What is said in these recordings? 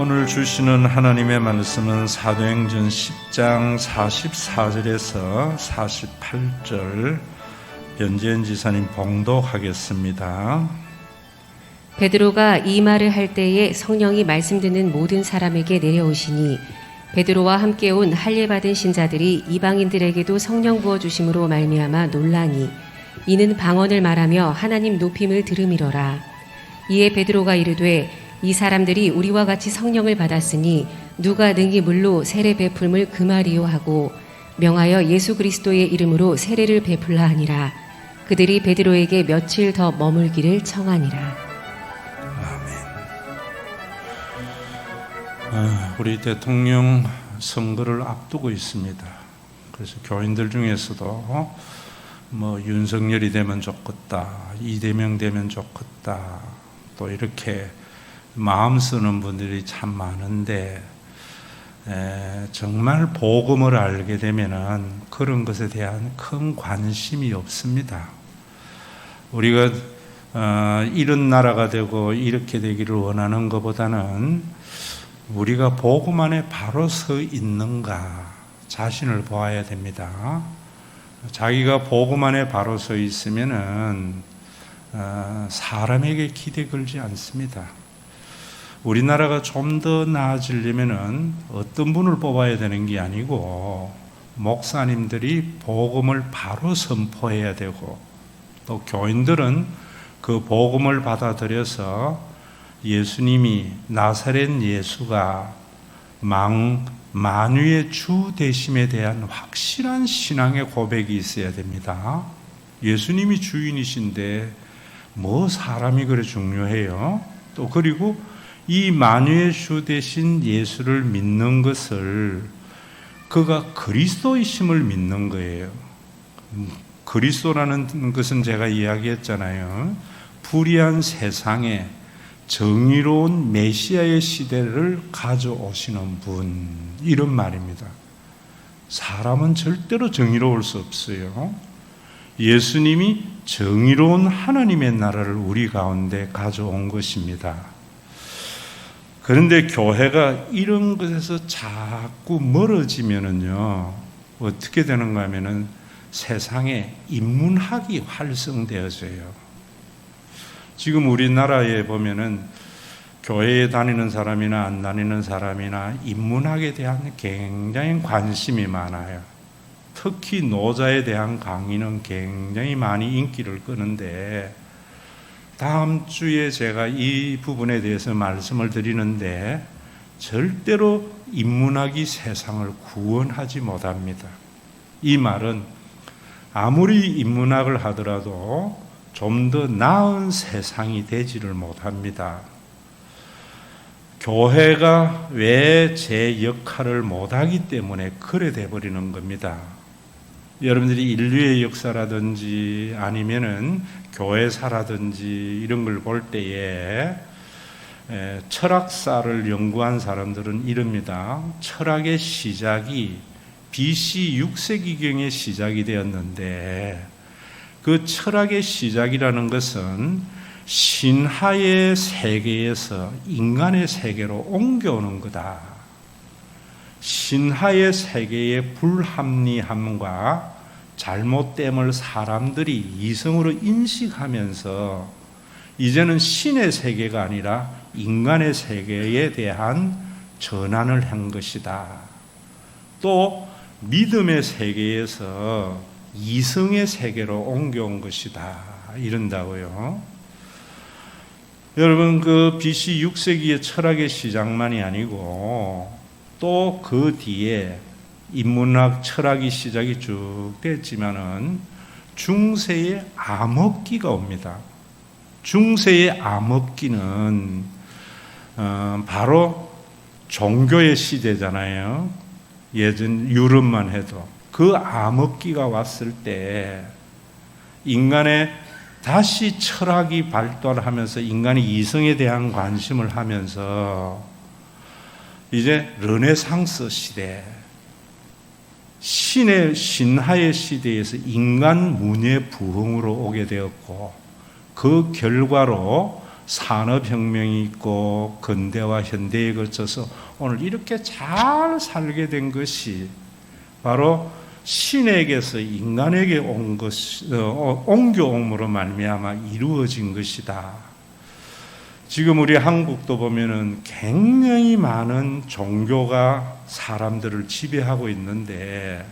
오늘 주시는 하나님의 말씀은 사도행전 10장 44절에서 48절 변재현 지사님 봉독하겠습니다. 베드로가 이 말을 할 때에 성령이 말씀 듣는 모든 사람에게 내려오시니 베드로와 함께 온 할례 받은 신자들이 이방인들에게도 성령 부어 주심으로 말미암아 놀라니 이는 방언을 말하며 하나님 높임을 들음이러라. 이에 베드로가 이르되 이 사람들이 우리와 같이 성령을 받았으니 누가 능히 물로 세례 베풀음을 금하리요 하고 명하여 예수 그리스도의 이름으로 세례를 베풀라 하니라. 그들이 베드로에게 며칠 더 머물기를 청하니라. 아멘. 우리 대통령 선거를 앞두고 있습니다. 그래서 교인들 중에서도 윤석열이 되면 좋겠다, 이재명 되면 좋겠다, 또 이렇게 마음 쓰는 분들이 참 많은데 정말 복음을 알게 되면은 그런 것에 대한 큰 관심이 없습니다. 우리가 이런 나라가 되고 이렇게 되기를 원하는 것보다는 우리가 복음 안에 바로 서 있는가 자신을 보아야 됩니다. 자기가 복음 안에 바로 서 있으면은 사람에게 기대 걸지 않습니다. 우리나라가 좀 더 나아지려면은 어떤 분을 뽑아야 되는 게 아니고 목사님들이 복음을 바로 선포해야 되고 또 교인들은 그 복음을 받아들여서 예수님이 나사렛 예수가 만유의 주 되심에 대한 확실한 신앙의 고백이 있어야 됩니다. 예수님이 주인이신데 뭐 사람이 그래 중요해요? 또 그리고 이 만유의 주 되신 예수를 믿는 것을 그가 그리스도이심을 믿는 거예요. 그리스도라는 것은 제가 이야기했잖아요. 불의한 세상에 정의로운 메시아의 시대를 가져오시는 분, 이런 말입니다. 사람은 절대로 정의로울 수 없어요. 예수님이 정의로운 하나님의 나라를 우리 가운데 가져온 것입니다. 그런데 교회가 이런 것에서 자꾸 멀어지면은요, 어떻게 되는가 하면은 세상에 인문학이 활성되어져요. 지금 우리나라에 보면은 교회에 다니는 사람이나 안 다니는 사람이나 인문학에 대한 굉장히 관심이 많아요. 특히 노자에 대한 강의는 굉장히 많이 인기를 끄는데 다음 주에 제가 이 부분에 대해서 말씀을 드리는데 절대로 인문학이 세상을 구원하지 못합니다. 이 말은 아무리 인문학을 하더라도 좀 더 나은 세상이 되지를 못합니다. 교회가 왜 제 역할을 못하기 때문에 그래 돼버리는 겁니다. 여러분들이 인류의 역사라든지 아니면은 교회사라든지 이런 걸 볼 때에 철학사를 연구한 사람들은 이럽니다. 철학의 시작이 BC 6세기경에 시작이 되었는데 그 철학의 시작이라는 것은 신하의 세계에서 인간의 세계로 옮겨오는 거다. 신하의 세계의 불합리함과 잘못됨을 사람들이 이성으로 인식하면서 이제는 신의 세계가 아니라 인간의 세계에 대한 전환을 한 것이다. 또 믿음의 세계에서 이성의 세계로 옮겨온 것이다. 이런다고요. 여러분, 그 BC 6세기의 철학의 시작만이 아니고 또 그 뒤에 인문학, 철학이 시작이 쭉 됐지만은 중세의 암흑기가 옵니다. 중세의 암흑기는 바로 종교의 시대잖아요. 예전 유럽만 해도 그 암흑기가 왔을 때 인간의 다시 철학이 발달하면서 인간이 이성에 대한 관심을 하면서 이제 르네상스 시대, 신하의 시대에서 인간 문예 부흥으로 오게 되었고 그 결과로 산업혁명이 있고 근대와 현대에 걸쳐서 오늘 이렇게 잘 살게 된 것이 바로 신에게서 인간에게 온 것이 옮겨옴으로 말미암아 이루어진 것이다. 지금 우리 한국도 보면은 굉장히 많은 종교가 사람들을 지배하고 있는데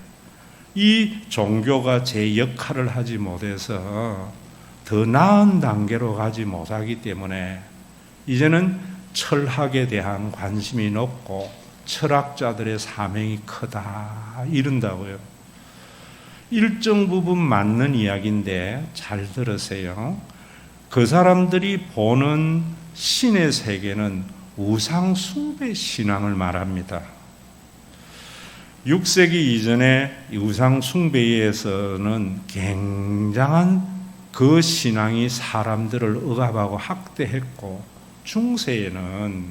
이 종교가 제 역할을 하지 못해서 더 나은 단계로 가지 못하기 때문에 이제는 철학에 대한 관심이 높고 철학자들의 사명이 크다 이른다고요. 일정 부분 맞는 이야기인데 잘 들으세요. 그 사람들이 보는 신의 세계는 우상 숭배 신앙을 말합니다. 6세기 이전에 우상 숭배에서는 굉장한 그 신앙이 사람들을 억압하고 학대했고, 중세에는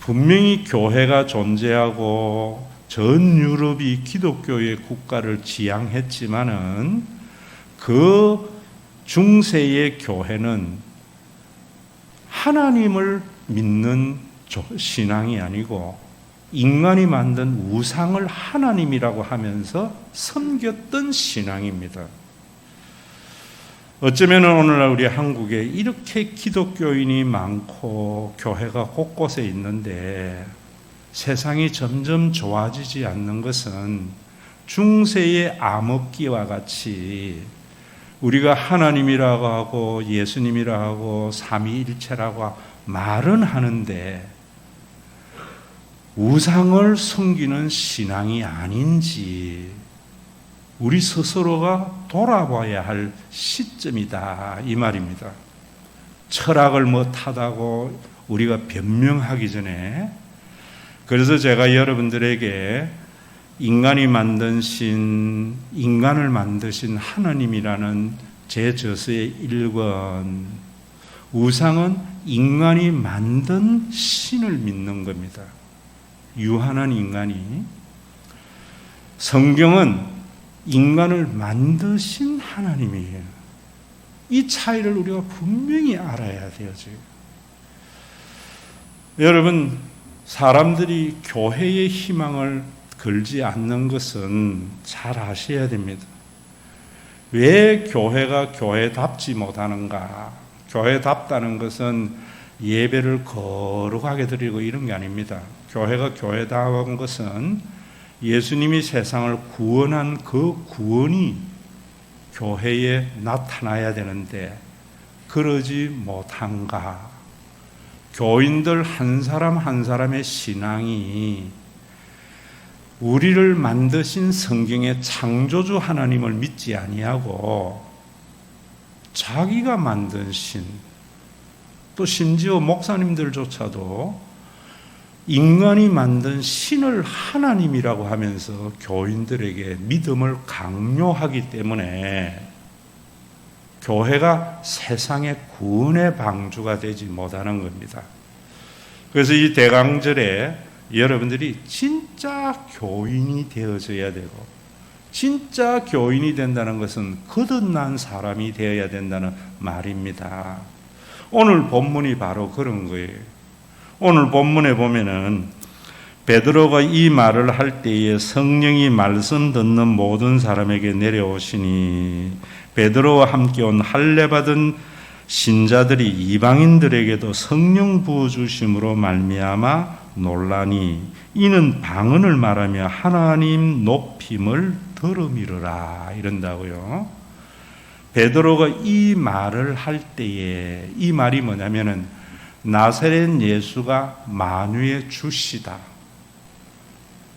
분명히 교회가 존재하고 전 유럽이 기독교의 국가를 지향했지만은 그 중세의 교회는 하나님을 믿는 신앙이 아니고 인간이 만든 우상을 하나님이라고 하면서 섬겼던 신앙입니다. 어쩌면 오늘날 우리 한국에 이렇게 기독교인이 많고 교회가 곳곳에 있는데 세상이 점점 좋아지지 않는 것은 중세의 암흑기와 같이 우리가 하나님이라고 하고 예수님이라고 하고 삼위일체라고 말은 하는데 우상을 섬기는 신앙이 아닌지 우리 스스로가 돌아봐야 할 시점이다 이 말입니다. 철학을 못하다고 우리가 변명하기 전에, 그래서 제가 여러분들에게 인간이 만든 신, 인간을 만드신 하나님이라는 제 저서의 1권, 우상은 인간이 만든 신을 믿는 겁니다. 유한한 인간이. 성경은 인간을 만드신 하나님이에요. 이 차이를 우리가 분명히 알아야 돼요. 지금. 여러분, 사람들이 교회의 희망을 걸지 않는 것은 잘 아셔야 됩니다. 왜 교회가 교회답지 못하는가? 교회답다는 것은 예배를 거룩하게 드리고 이런 게 아닙니다. 교회가 교회다운 것은 예수님이 세상을 구원한 그 구원이 교회에 나타나야 되는데 그러지 못한가? 교인들 한 사람 한 사람의 신앙이 우리를 만드신 성경의 창조주 하나님을 믿지 아니하고 자기가 만든 신, 또 심지어 목사님들조차도 인간이 만든 신을 하나님이라고 하면서 교인들에게 믿음을 강요하기 때문에 교회가 세상의 구원의 방주가 되지 못하는 겁니다. 그래서 이 대강절에 여러분들이 진짜 교인이 되어져야 되고, 진짜 교인이 된다는 것은 거듭난 사람이 되어야 된다는 말입니다. 오늘 본문이 바로 그런 거예요. 오늘 본문에 보면은 베드로가 이 말을 할 때에 성령이 말씀 듣는 모든 사람에게 내려오시니 베드로와 함께 온 할례 받은 신자들이 이방인들에게도 성령 부어 주심으로 말미암아 놀라니 이는 방언을 말하며 하나님 높임을 들음이르라 이런다고요. 베드로가 이 말을 할 때에 이 말이 뭐냐면은 나사렛 예수가 만유의 주시다.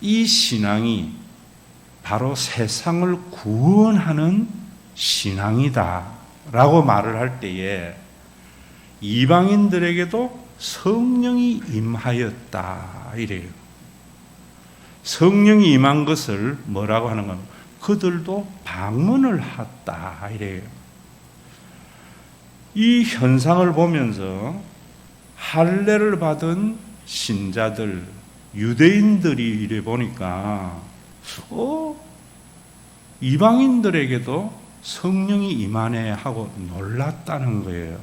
이 신앙이 바로 세상을 구원하는 신앙이다 라고 말을 할 때에 이방인들에게도 성령이 임하였다 이래요. 성령이 임한 것을 뭐라고 하는 겁니까? 그들도 방언을 했다 이래요. 이 현상을 보면서 할례를 받은 신자들, 유대인들이 이래 보니까 이방인들에게도 성령이 임하네 하고 놀랐다는 거예요.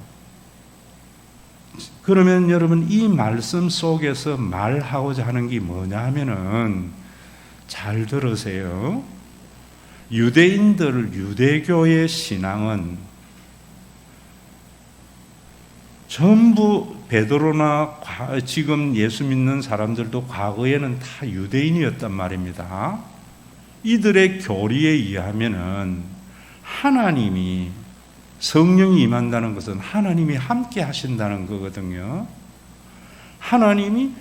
그러면 여러분 이 말씀 속에서 말하고자 하는 게 뭐냐 하면은 잘 들으세요. 유대교의 신앙은 전부 베드로나 지금 예수 믿는 사람들도 과거에는 다 유대인이었단 말입니다. 이들의 교리에 의하면은 하나님이 성령이 임한다는 것은 하나님이 함께 하신다는 거거든요. 하나님이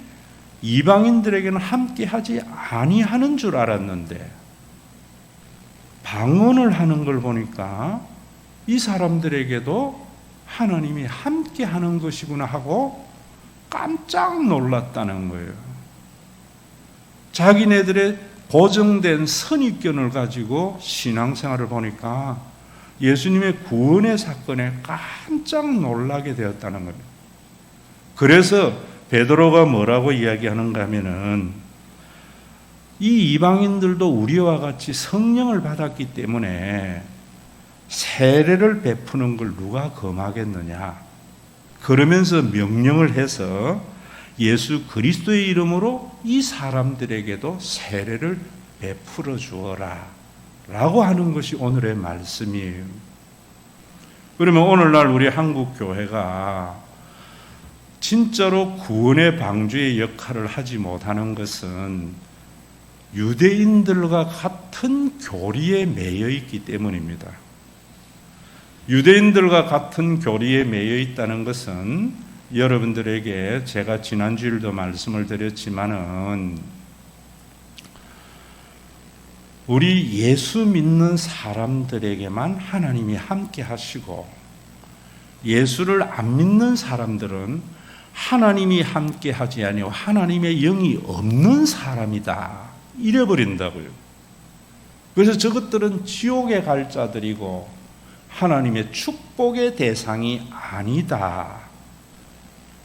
이방인들에게는 함께 하지 아니하는 줄 알았는데 방언을 하는 걸 보니까 이 사람들에게도 하나님이 함께 하는 것이구나 하고 깜짝 놀랐다는 거예요. 자기네들의 고정된 선입견을 가지고 신앙생활을 보니까 예수님의 구원의 사건에 깜짝 놀라게 되었다는 겁니다. 그래서 베드로가 뭐라고 이야기하는가 하면은 이 이방인들도 우리와 같이 성령을 받았기 때문에 세례를 베푸는 걸 누가 금하겠느냐. 그러면서 명령을 해서 예수 그리스도의 이름으로 이 사람들에게도 세례를 베풀어 주어라 라고 하는 것이 오늘의 말씀이에요. 그러면 오늘날 우리 한국 교회가 진짜로 구원의 방주의 역할을 하지 못하는 것은 유대인들과 같은 교리에 매여 있기 때문입니다. 유대인들과 같은 교리에 매여 있다는 것은 여러분들에게 제가 지난주일도 말씀을 드렸지만은 우리 예수 믿는 사람들에게만 하나님이 함께 하시고 예수를 안 믿는 사람들은 하나님이 함께 하지 아니하고 하나님의 영이 없는 사람이다 이래버린다고요. 그래서 저것들은 지옥에 갈 자들이고 하나님의 축복의 대상이 아니다.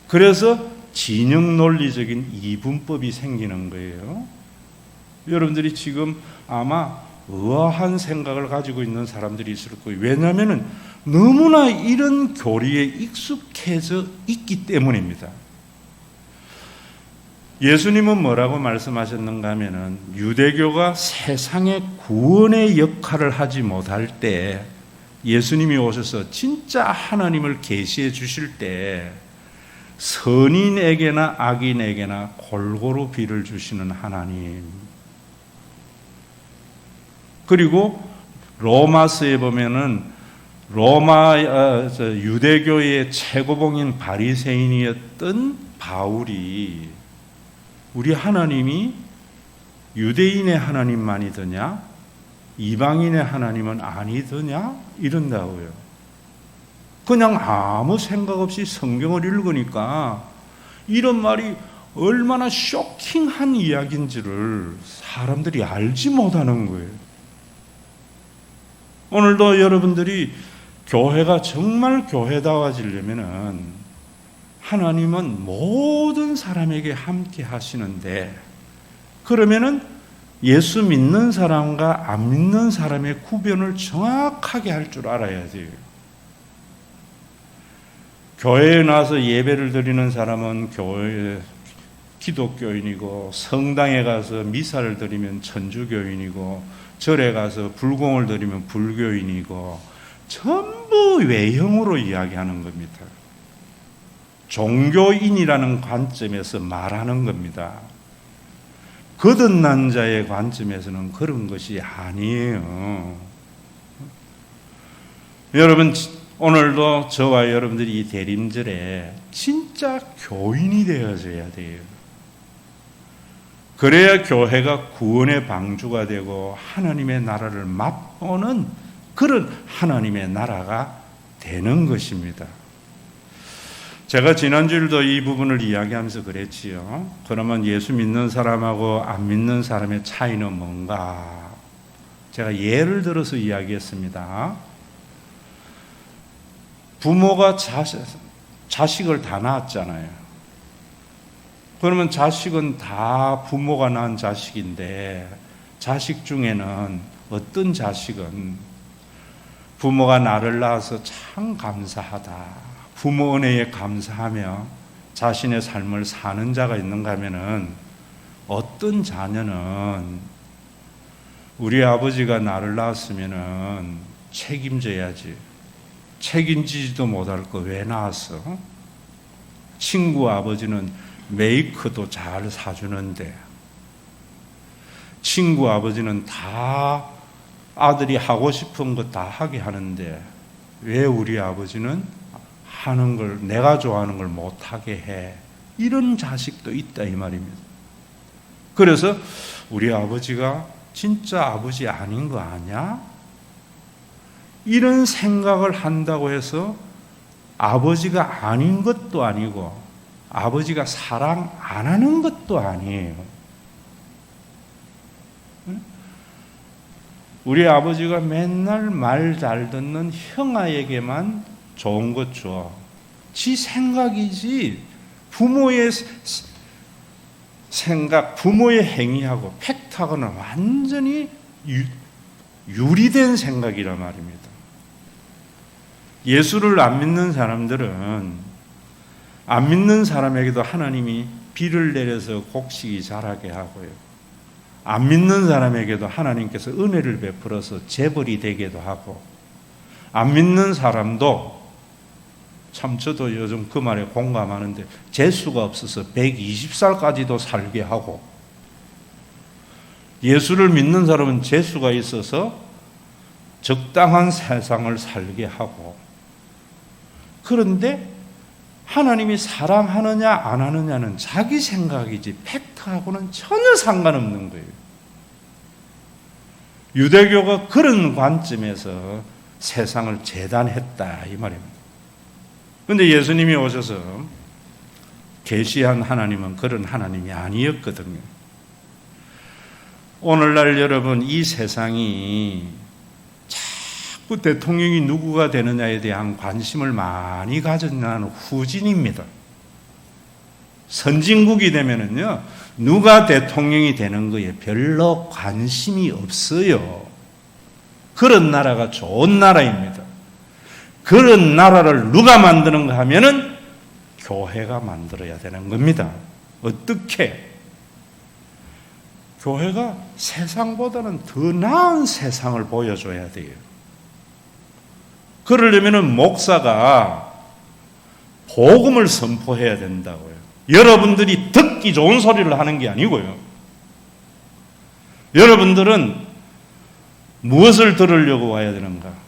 그래서 진영 논리적인 이분법이 생기는 거예요. 여러분들이 지금 아마 의아한 생각을 가지고 있는 사람들이 있을 거예요. 왜냐하면 너무나 이런 교리에 익숙해져 있기 때문입니다. 예수님은 뭐라고 말씀하셨는가 하면은 유대교가 세상의 구원의 역할을 하지 못할 때 예수님이 오셔서 진짜 하나님을 계시해 주실 때 선인에게나 악인에게나 골고루 비를 주시는 하나님. 그리고 로마서에 보면은 유대교의 최고봉인 바리새인이었던 바울이 우리 하나님이 유대인의 하나님만이더냐 이방인의 하나님은 아니더냐 이런다고요. 그냥 아무 생각 없이 성경을 읽으니까 이런 말이 얼마나 쇼킹한 이야기인지를 사람들이 알지 못하는 거예요. 오늘도 여러분들이 교회가 정말 교회다워지려면은 하나님은 모든 사람에게 함께 하시는데 그러면은 예수 믿는 사람과 안 믿는 사람의 구별을 정확하게 할 줄 알아야 돼요. 교회에 나와서 예배를 드리는 사람은 기독교인이고 성당에 가서 미사를 드리면 천주교인이고 절에 가서 불공을 드리면 불교인이고 전부 외형으로 이야기하는 겁니다. 종교인이라는 관점에서 말하는 겁니다. 거듭난 자의 관점에서는 그런 것이 아니에요. 여러분 오늘도 저와 여러분들이 이 대림절에 진짜 교인이 되어져야 돼요. 그래야 교회가 구원의 방주가 되고 하나님의 나라를 맛보는 그런 하나님의 나라가 되는 것입니다. 제가 지난주일도 이 부분을 이야기하면서 그랬지요. 그러면 예수 믿는 사람하고 안 믿는 사람의 차이는 뭔가? 제가 예를 들어서 이야기했습니다. 부모가 자식을 다 낳았잖아요. 그러면 자식은 다 부모가 낳은 자식인데 자식 중에는 어떤 자식은 부모가 나를 낳아서 참 감사하다. 부모 은혜에 감사하며 자신의 삶을 사는 자가 있는가 하면은 어떤 자녀는 우리 아버지가 나를 낳았으면은 책임져야지. 책임지지도 못할 거 왜 낳았어? 친구 아버지는 메이크도 잘 사주는데, 친구 아버지는 다 아들이 하고 싶은 거 다 하게 하는데 왜 우리 아버지는 하는 걸, 내가 좋아하는 걸 못하게 해? 이런 자식도 있다 이 말입니다. 그래서 우리 아버지가 진짜 아버지 아닌 거 아니야? 이런 생각을 한다고 해서 아버지가 아닌 것도 아니고 아버지가 사랑 안 하는 것도 아니에요. 우리 아버지가 맨날 말 잘 듣는 형아에게만 좋은 것 줘. 지 생각이지 부모의 생각, 부모의 행위하고 팩트하고는 완전히 유리된 생각이란 말입니다. 예수를 안 믿는 사람들은 안 믿는 사람에게도 하나님이 비를 내려서 곡식이 자라게 하고요. 안 믿는 사람에게도 하나님께서 은혜를 베풀어서 재벌이 되게도 하고, 안 믿는 사람도 참 저도 요즘 그 말에 공감하는데 재수가 없어서 120살까지도 살게 하고, 예수를 믿는 사람은 재수가 있어서 적당한 세상을 살게 하고, 그런데 하나님이 사랑하느냐 안 하느냐는 자기 생각이지 팩트하고는 전혀 상관없는 거예요. 유대교가 그런 관점에서 세상을 재단했다 이 말입니다. 그런데 예수님이 오셔서 계시한 하나님은 그런 하나님이 아니었거든요. 오늘날 여러분, 이 세상이 자꾸 대통령이 누구가 되느냐에 대한 관심을 많이 가졌는 후진입니다. 선진국이 되면은요, 누가 대통령이 되는 거에 별로 관심이 없어요. 그런 나라가 좋은 나라입니다. 그런 나라를 누가 만드는가 하면은 교회가 만들어야 되는 겁니다. 어떻게? 교회가 세상보다는 더 나은 세상을 보여줘야 돼요. 그러려면은 목사가 복음을 선포해야 된다고요. 여러분들이 듣기 좋은 소리를 하는 게 아니고요. 여러분들은 무엇을 들으려고 와야 되는가?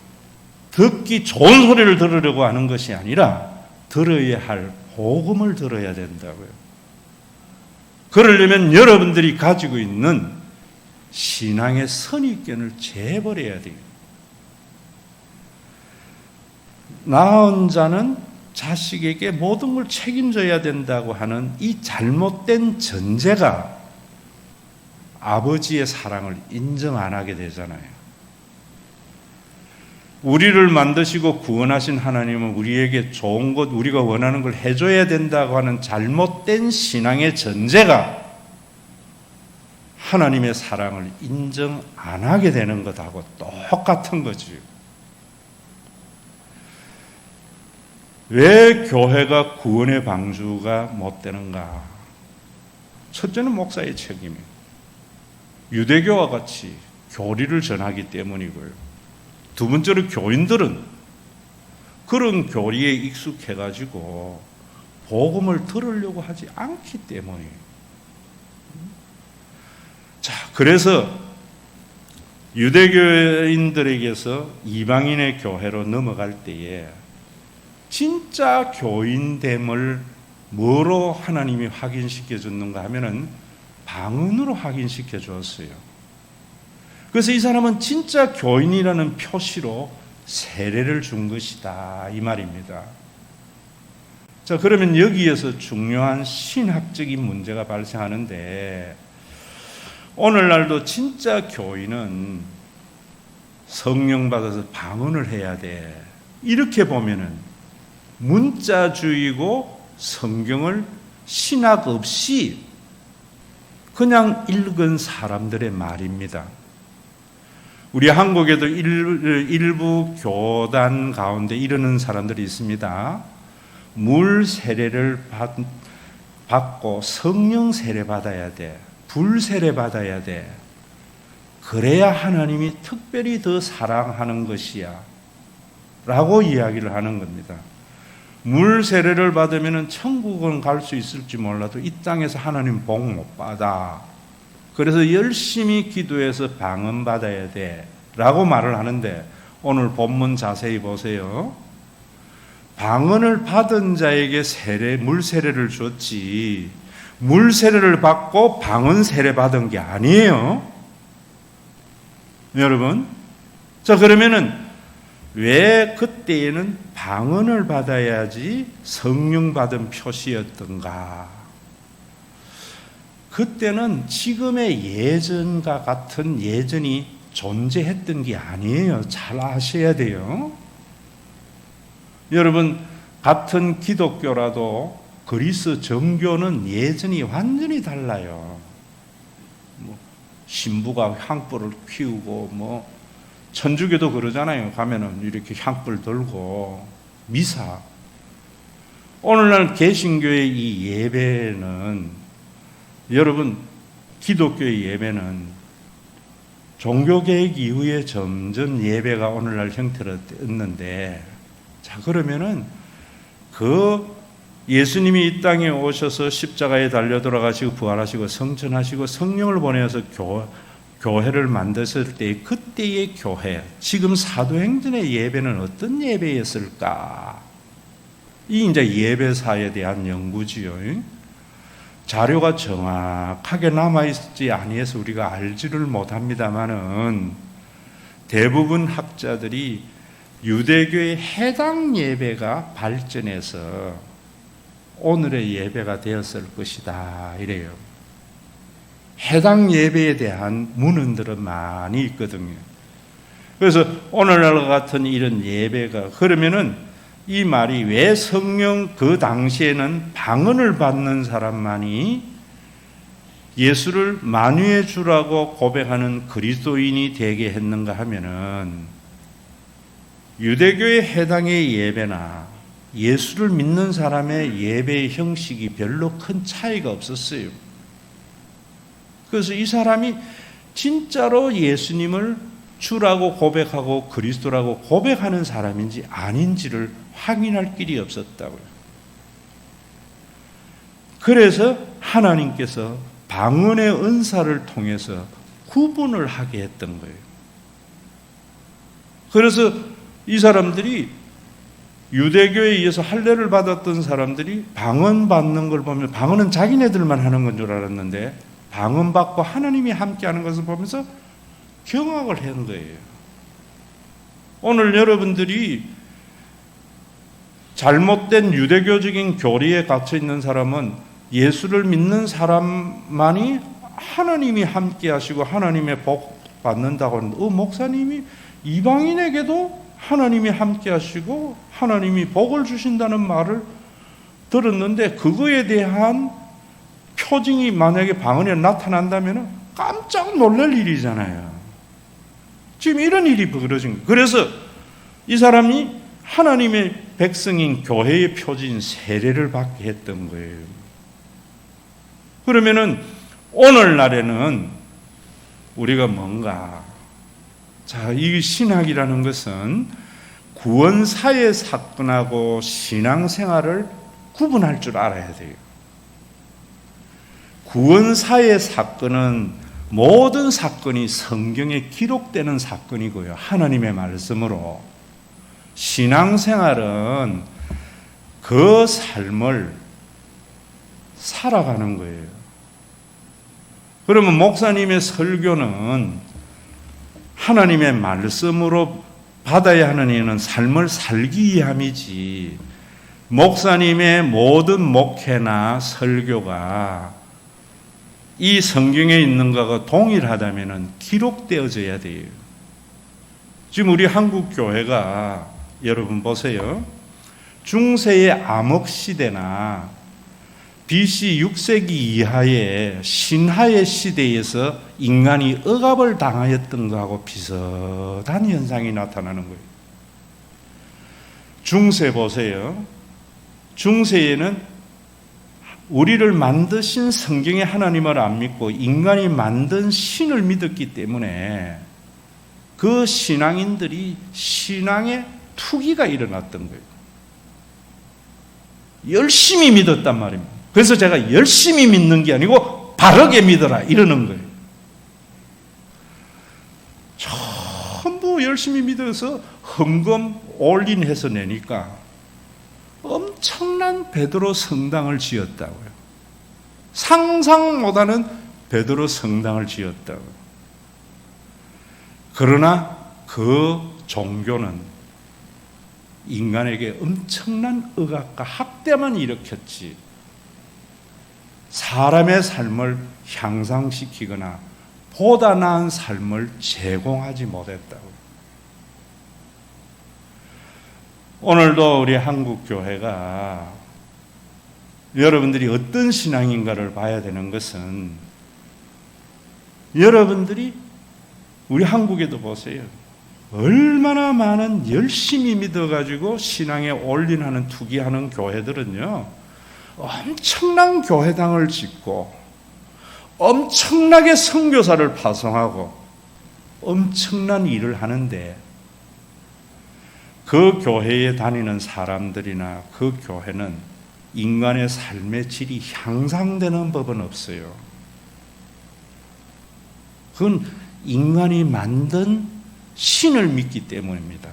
듣기 좋은 소리를 들으려고 하는 것이 아니라 들어야 할 복음을 들어야 된다고요. 그러려면 여러분들이 가지고 있는 신앙의 선입견을 재버려야 돼요. 낳은 자는 자식에게 모든 걸 책임져야 된다고 하는 이 잘못된 전제가 아버지의 사랑을 인정 안 하게 되잖아요. 우리를 만드시고 구원하신 하나님은 우리에게 좋은 것, 우리가 원하는 걸 해줘야 된다고 하는 잘못된 신앙의 전제가 하나님의 사랑을 인정 안 하게 되는 것하고 똑같은 거지요. 왜 교회가 구원의 방주가 못 되는가? 첫째는 목사의 책임이에요. 유대교와 같이 교리를 전하기 때문이고요. 두 번째로 교인들은 그런 교리에 익숙해가지고 복음을 들으려고 하지 않기 때문이에요. 자, 그래서 유대교인들에게서 이방인의 교회로 넘어갈 때에 진짜 교인됨을 뭐로 하나님이 확인시켜 줬는가 하면은 방언으로 확인시켜 주었어요. 그래서 이 사람은 진짜 교인이라는 표시로 세례를 준 것이다 이 말입니다. 자, 그러면 여기에서 중요한 신학적인 문제가 발생하는데, 오늘날도 진짜 교인은 성령 받아서 방언을 해야 돼. 이렇게 보면은 문자주의고 성경을 신학 없이 그냥 읽은 사람들의 말입니다. 우리 한국에도 일부 교단 가운데 이러는 사람들이 있습니다. 물 세례를 받고 성령 세례 받아야 돼. 불 세례 받아야 돼. 그래야 하나님이 특별히 더 사랑하는 것이야 라고 이야기를 하는 겁니다. 물 세례를 받으면 천국은 갈 수 있을지 몰라도 이 땅에서 하나님 복 못 받아. 그래서 열심히 기도해서 방언 받아야 돼 라고 말을 하는데, 오늘 본문 자세히 보세요. 방언을 받은 자에게 물 세례를 줬지, 물 세례를 받고 방언 세례 받은 게 아니에요. 여러분, 자, 그러면은 왜 그때에는 방언을 받아야지 성령 받은 표시였던가? 그때는 지금의 예전과 같은 예전이 존재했던 게 아니에요. 잘 아셔야 돼요. 여러분, 같은 기독교라도 그리스 정교는 예전이 완전히 달라요. 신부가 향불을 피우고, 천주교도 그러잖아요. 가면은 이렇게 향불 들고 미사. 오늘날 개신교의 이 예배는, 여러분, 기독교의 예배는 종교개혁 이후에 점점 예배가 오늘날 형태를 뜯는데, 자, 그러면은 예수님이 이 땅에 오셔서 십자가에 달려 돌아가시고 부활하시고 성천하시고 성령을 보내어서 교회를 만드실 때, 그때의 교회, 지금 사도행전의 예배는 어떤 예배였을까? 이 이제 예배사에 대한 연구지요. 자료가 정확하게 남아있지 아니해서 우리가 알지를 못합니다만은, 대부분 학자들이 유대교의 해당 예배가 발전해서 오늘의 예배가 되었을 것이다 이래요. 해당 예배에 대한 문헌들은 많이 있거든요. 그래서 오늘날 같은 이런 예배가, 그러면은 이 말이 왜 성령, 그 당시에는 방언을 받는 사람만이 예수를 만유의 주라고 고백하는 그리스도인이 되게 했는가 하면은, 유대교의 해당의 예배나 예수를 믿는 사람의 예배의 형식이 별로 큰 차이가 없었어요. 그래서 이 사람이 진짜로 예수님을 주라고 고백하고 그리스도라고 고백하는 사람인지 아닌지를 확인할 길이 없었다고요. 그래서 하나님께서 방언의 은사를 통해서 구분을 하게 했던 거예요. 그래서 이 사람들이, 유대교에 의해서 할례를 받았던 사람들이 방언 받는 걸 보면 방언은 자기네들만 하는 건 줄 알았는데, 방언 받고 하나님이 함께하는 것을 보면서 경악을 한 거예요. 오늘 여러분들이 잘못된 유대교적인 교리에 갇혀 있는 사람은 예수를 믿는 사람만이 하나님이 함께하시고 하나님의 복 받는다고 하는데, 목사님이 이방인에게도 하나님이 함께하시고 하나님이 복을 주신다는 말을 들었는데, 그거에 대한 표징이 만약에 방언에 나타난다면 깜짝 놀랄 일이잖아요. 지금 이런 일이 벌어진 거예요. 그래서 이 사람이 하나님의 백성인 교회의 표지인 세례를 받게 했던 거예요. 그러면은 오늘날에는 우리가 뭔가, 자, 이 신학이라는 것은 구원사의 사건하고 신앙생활을 구분할 줄 알아야 돼요. 구원사의 사건은 모든 사건이 성경에 기록되는 사건이고요, 하나님의 말씀으로. 신앙생활은 그 삶을 살아가는 거예요. 그러면 목사님의 설교는 하나님의 말씀으로 받아야 하는 이유는 삶을 살기 위함이지, 목사님의 모든 목회나 설교가 이 성경에 있는 것과 동일하다면 기록되어져야 돼요. 지금 우리 한국 교회가, 여러분 보세요. 중세의 암흑시대나 BC 6세기 이하의 신하의 시대에서 인간이 억압을 당하였던 것하고 비슷한 현상이 나타나는 거예요. 중세 보세요. 중세에는 우리를 만드신 성경의 하나님을 안 믿고 인간이 만든 신을 믿었기 때문에 그 신앙인들이 신앙의 투기가 일어났던 거예요. 열심히 믿었단 말입니다. 그래서 제가 열심히 믿는 게 아니고 바르게 믿어라 이러는 거예요. 전부 열심히 믿어서 헌금 올인해서 내니까 엄청난 베드로 성당을 지었다고요. 상상 못하는 베드로 성당을 지었다고요. 그러나 그 종교는 인간에게 엄청난 억압과 학대만 일으켰지 사람의 삶을 향상시키거나 보다 나은 삶을 제공하지 못했다고요. 오늘도 우리 한국교회가 여러분들이 어떤 신앙인가를 봐야 되는 것은 여러분들이 우리 한국에도 보세요. 얼마나 많은 열심히 믿어가지고 신앙에 올인하는 투기하는 교회들은요. 엄청난 교회당을 짓고 엄청나게 선교사를 파송하고 엄청난 일을 하는데 그 교회에 다니는 사람들이나 그 교회는 인간의 삶의 질이 향상되는 법은 없어요. 그건 인간이 만든 신을 믿기 때문입니다.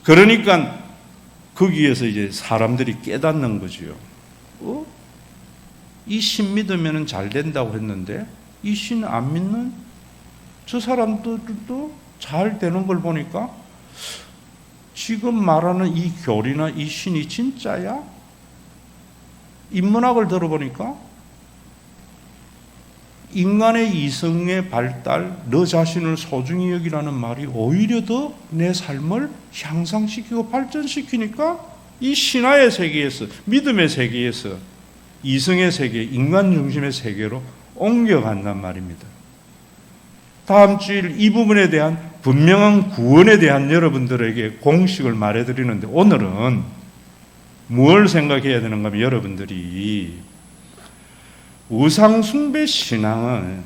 그러니까 거기에서 이제 사람들이 깨닫는 거지요. 이 신 믿으면 잘 된다고 했는데 이 신 안 믿는 저 사람들도 잘 되는 걸 보니까 지금 말하는 이 교리나 이 신이 진짜야? 인문학을 들어보니까 인간의 이성의 발달, 너 자신을 소중히 여기라는 말이 오히려 더 내 삶을 향상시키고 발전시키니까 이 신화의 세계에서, 믿음의 세계에서 이성의 세계, 인간 중심의 세계로 옮겨간단 말입니다. 다음 주일 이 부분에 대한 분명한 구원에 대한 여러분들에게 공식을 말해드리는데 오늘은 뭘 생각해야 되는가 하면 여러분들이 우상숭배 신앙은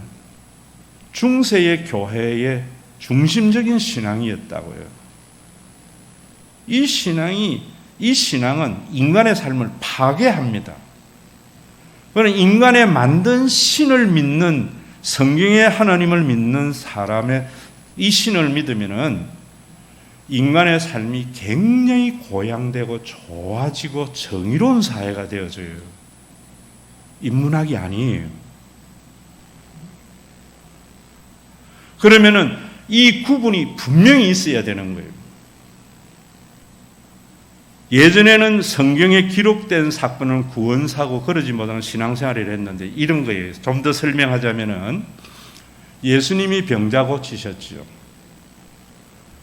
중세의 교회의 중심적인 신앙이었다고요. 이 신앙은 인간의 삶을 파괴합니다. 그러나 인간의 만든 신을 믿는 성경의 하나님을 믿는 사람의 이 신을 믿으면은 인간의 삶이 굉장히 고양되고 좋아지고 정의로운 사회가 되어져요. 인문학이 아니에요. 그러면은 이 구분이 분명히 있어야 되는 거예요. 예전에는 성경에 기록된 사건은 구원사고 그러지 못하는 신앙생활을 했는데 이런 거예요. 좀 더 설명하자면은 예수님이 병자 고치셨지요.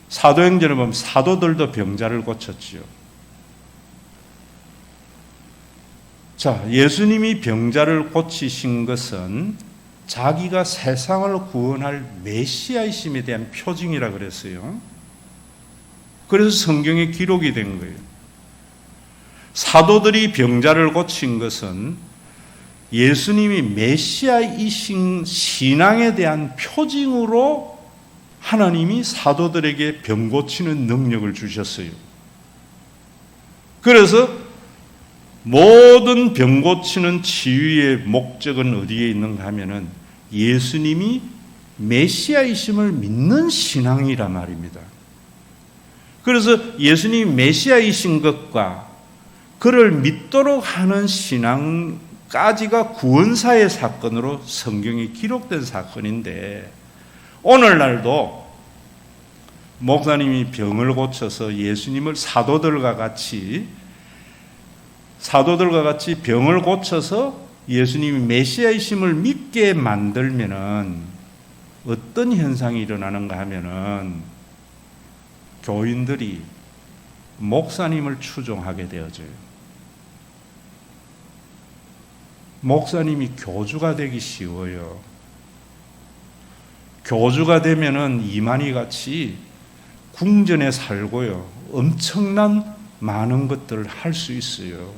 사도행전을 보면 사도들도 병자를 고쳤지요. 자, 예수님이 병자를 고치신 것은 자기가 세상을 구원할 메시아이심에 대한 표징이라 그랬어요. 그래서 성경에 기록이 된 거예요. 사도들이 병자를 고친 것은 예수님이 메시아이신 신앙에 대한 표징으로 하나님이 사도들에게 병 고치는 능력을 주셨어요. 그래서 모든 병 고치는 치유의 목적은 어디에 있는가 하면은 예수님이 메시아이심을 믿는 신앙이란 말입니다. 그래서 예수님이 메시아이신 것과 그를 믿도록 하는 신앙까지가 구원사의 사건으로 성경에 기록된 사건인데 오늘날도 목사님이 병을 고쳐서 예수님을 사도들과 같이 병을 고쳐서 예수님이 메시아이심을 믿게 만들면은 어떤 현상이 일어나는가 하면은 교인들이 목사님을 추종하게 되어져요. 목사님이 교주가 되기 쉬워요. 교주가 되면은 이만희 같이 궁전에 살고요. 엄청난 많은 것들을 할 수 있어요.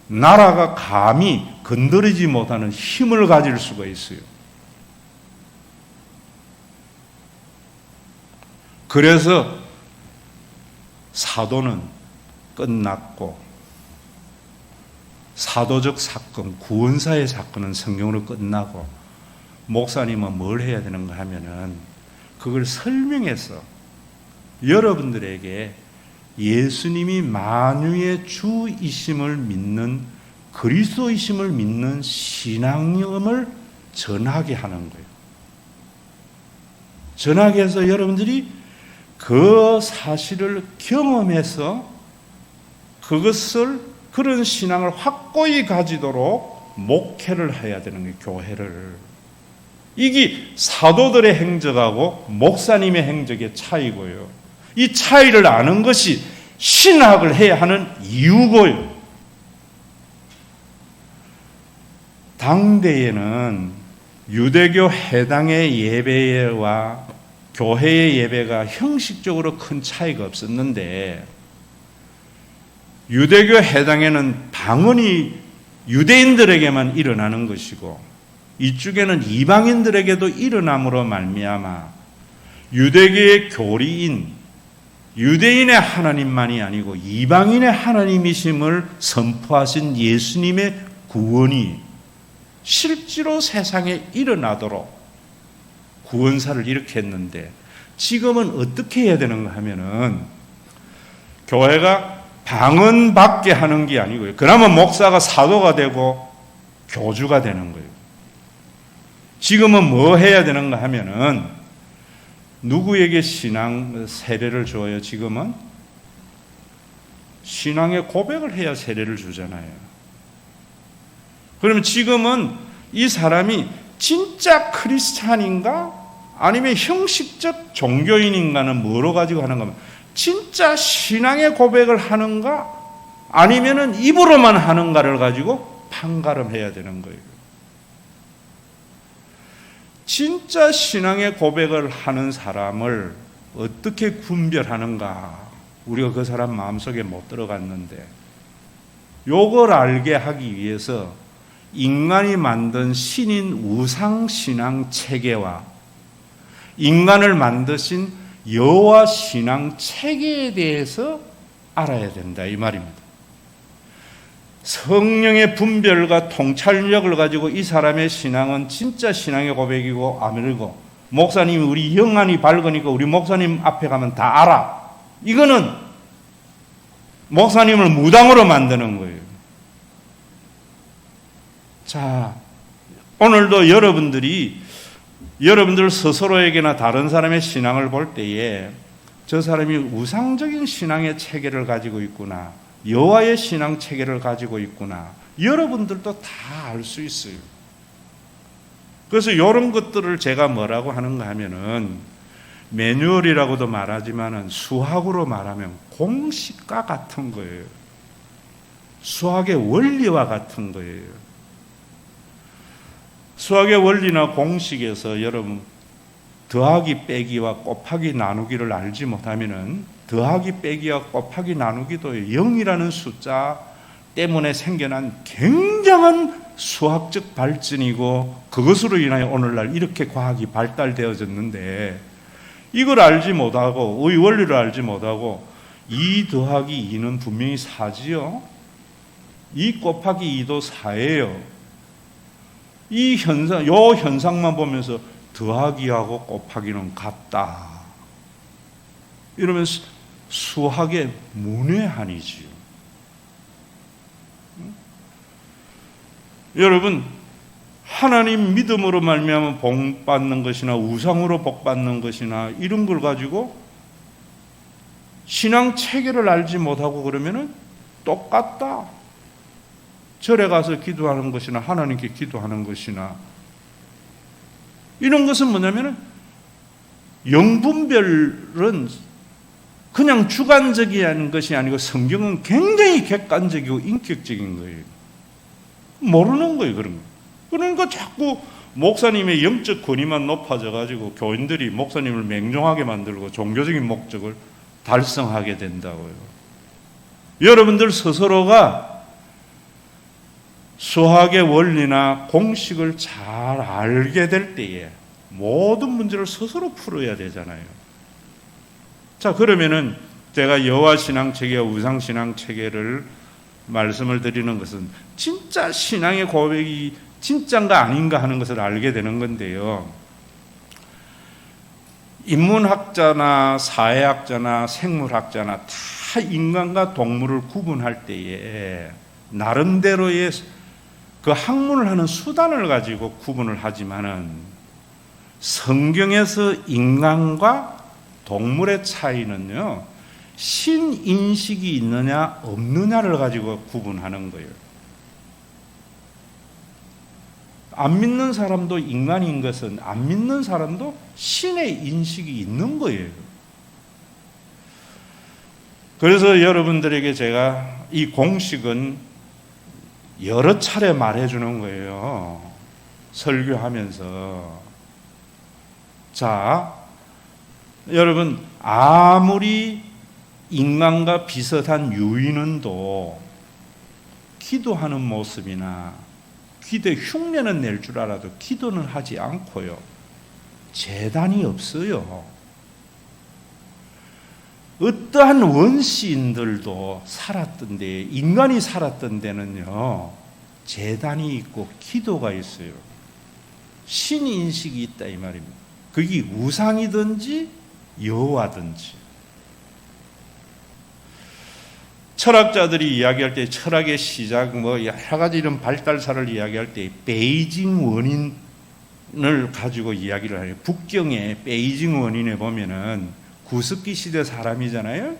나라가 감히 건드리지 못하는 힘을 가질 수가 있어요. 그래서 사도는 끝났고 사도적 사건, 구원사의 사건은 성경으로 끝나고 목사님은 뭘 해야 되는가 하면은 그걸 설명해서 여러분들에게 예수님이 만유의 주이심을 믿는 그리스도이심을 믿는 신앙을 전하게 하는 거예요. 전하게 해서 여러분들이 그 사실을 경험해서 그것을 그런 신앙을 확고히 가지도록 목회를 해야 되는 거예요. 교회를. 이게 사도들의 행적하고 목사님의 행적의 차이고요. 이 차이를 아는 것이 신학을 해야 하는 이유고요. 당대에는 유대교 해당의 예배와 교회의 예배가 형식적으로 큰 차이가 없었는데 유대교 해당에는 방언이 유대인들에게만 일어나는 것이고 이쪽에는 이방인들에게도 일어남으로 말미암아 유대교의 교리인 유대인의 하나님만이 아니고 이방인의 하나님이심을 선포하신 예수님의 구원이 실제로 세상에 일어나도록 구원사를 이렇게 했는데 지금은 어떻게 해야 되는가 하면은 교회가 방언받게 하는 게 아니고요. 그러면 목사가 사도가 되고 교주가 되는 거예요. 지금은 뭐 해야 되는가 하면은 누구에게 신앙 세례를 줘요? 지금은 신앙의 고백을 해야 세례를 주잖아요. 그러면 지금은 이 사람이 진짜 크리스찬인가 아니면 형식적 종교인인가는 뭐로 가지고 하는 겁니까? 진짜 신앙의 고백을 하는가 아니면은 입으로만 하는가를 가지고 판가름해야 되는 거예요. 진짜 신앙의 고백을 하는 사람을 어떻게 구별하는가? 우리가 그 사람 마음속에 못 들어갔는데 요걸 알게 하기 위해서 인간이 만든 신인 우상신앙 체계와 인간을 만드신 여호와 신앙 체계에 대해서 알아야 된다 이 말입니다. 성령의 분별과 통찰력을 가지고 이 사람의 신앙은 진짜 신앙의 고백이고 아멘이고 목사님이 우리 영안이 밝으니까 우리 목사님 앞에 가면 다 알아. 이거는 목사님을 무당으로 만드는 거예요. 자, 오늘도 여러분들 스스로에게나 다른 사람의 신앙을 볼 때에 저 사람이 우상적인 신앙의 체계를 가지고 있구나, 여호와의 신앙 체계를 가지고 있구나, 여러분들도 다 알 수 있어요. 그래서 이런 것들을 제가 뭐라고 하는가 하면은 매뉴얼이라고도 말하지만은 수학으로 말하면 공식과 같은 거예요. 수학의 원리와 같은 거예요. 수학의 원리나 공식에서 여러분 더하기 빼기와 곱하기 나누기를 알지 못하면은 더하기 빼기와 곱하기 나누기도 0이라는 숫자 때문에 생겨난 굉장한 수학적 발전이고 그것으로 인하여 오늘날 이렇게 과학이 발달되어졌는데 이걸 알지 못하고 이 원리를 알지 못하고 2 더하기 2는 분명히 4지요. 2 곱하기 2도 4예요. 이 현상만 보면서 더하기하고 곱하기는 같다. 이러면 수학의 문외한이지요. 여러분, 하나님 믿음으로 말미암아 복 받는 것이나 우상으로 복 받는 것이나 이런 걸 가지고 신앙 체계를 알지 못하고 그러면은 똑같다. 절에 가서 기도하는 것이나 하나님께 기도하는 것이나 이런 것은 뭐냐면은 영분별은 그냥 주관적인 것이 아니고 성경은 굉장히 객관적이고 인격적인 거예요. 모르는 거예요, 그런 거. 그러니까 자꾸 목사님의 영적 권위만 높아져 가지고 교인들이 목사님을 맹종하게 만들고 종교적인 목적을 달성하게 된다고요. 여러분들 스스로가 수학의 원리나 공식을 잘 알게 될 때에 모든 문제를 스스로 풀어야 되잖아요. 자, 그러면은 제가 여호와신앙체계와 우상신앙체계를 말씀을 드리는 것은 진짜 신앙의 고백이 진짜인가 아닌가 하는 것을 알게 되는 건데요. 인문학자나 사회학자나 생물학자나 다 인간과 동물을 구분할 때에 나름대로의 그 학문을 하는 수단을 가지고 구분을 하지만은 성경에서 인간과 동물의 차이는요, 신인식이 있느냐 없느냐를 가지고 구분하는 거예요. 안 믿는 사람도 인간인 것은 안 믿는 사람도 신의 인식이 있는 거예요. 그래서 여러분들에게 제가 이 공식은 여러 차례 말해주는 거예요. 설교하면서. 자, 여러분, 아무리 인간과 비슷한 유인원도 기도하는 모습이나 기도에 흉내는 낼 줄 알아도 기도는 하지 않고요, 제단이 없어요. 어떠한 원시인들도 살았던 데, 인간이 살았던 데는요, 제단이 있고 기도가 있어요. 신인식이 있다 이 말입니다. 그게 우상이든지 여호와든지. 철학자들이 이야기할 때 철학의 시작 여러 가지 이런 발달사를 이야기할 때 베이징 원인을 가지고 이야기를 해요. 북경의 베이징 원인에 보면은 구석기 시대 사람이잖아요.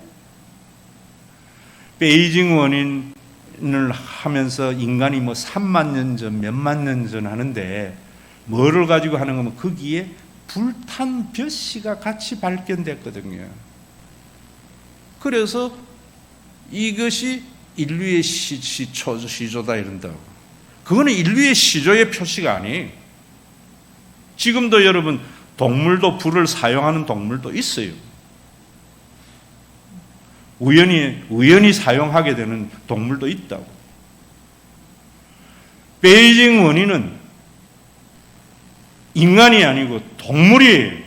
베이징 원인을 하면서 인간이 3만 년 전, 몇만 년 전 하는데 뭐를 가지고 하는 거면 거기에 불탄 벼씨가 같이 발견됐거든요. 그래서 이것이 인류의 시조다 이런다고. 그거는 인류의 시조의 표시가 아니에요. 지금도 여러분 동물도 불을 사용하는 동물도 있어요. 우연히 사용하게 되는 동물도 있다고. 베이징 원인은 인간이 아니고 동물이에요.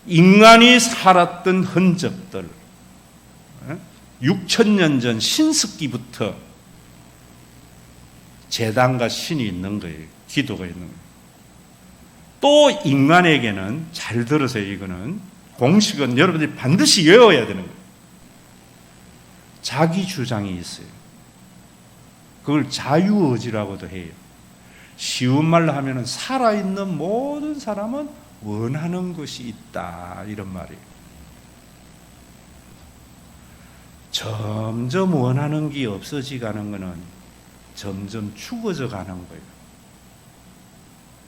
인간이 살았던 흔적들, 6,000년 전 신석기부터 제단과 신이 있는 거예요. 기도가 있는 거예요. 또 인간에게는, 잘 들으세요, 이거는 공식은 여러분들이 반드시 외워야 되는 거예요. 자기 주장이 있어요. 그걸 자유의지라고도 해요. 쉬운 말로 하면은 살아있는 모든 사람은 원하는 것이 있다, 이런 말이에요. 점점 원하는 게 없어지가는 거는 점점 죽어져 가는 거예요.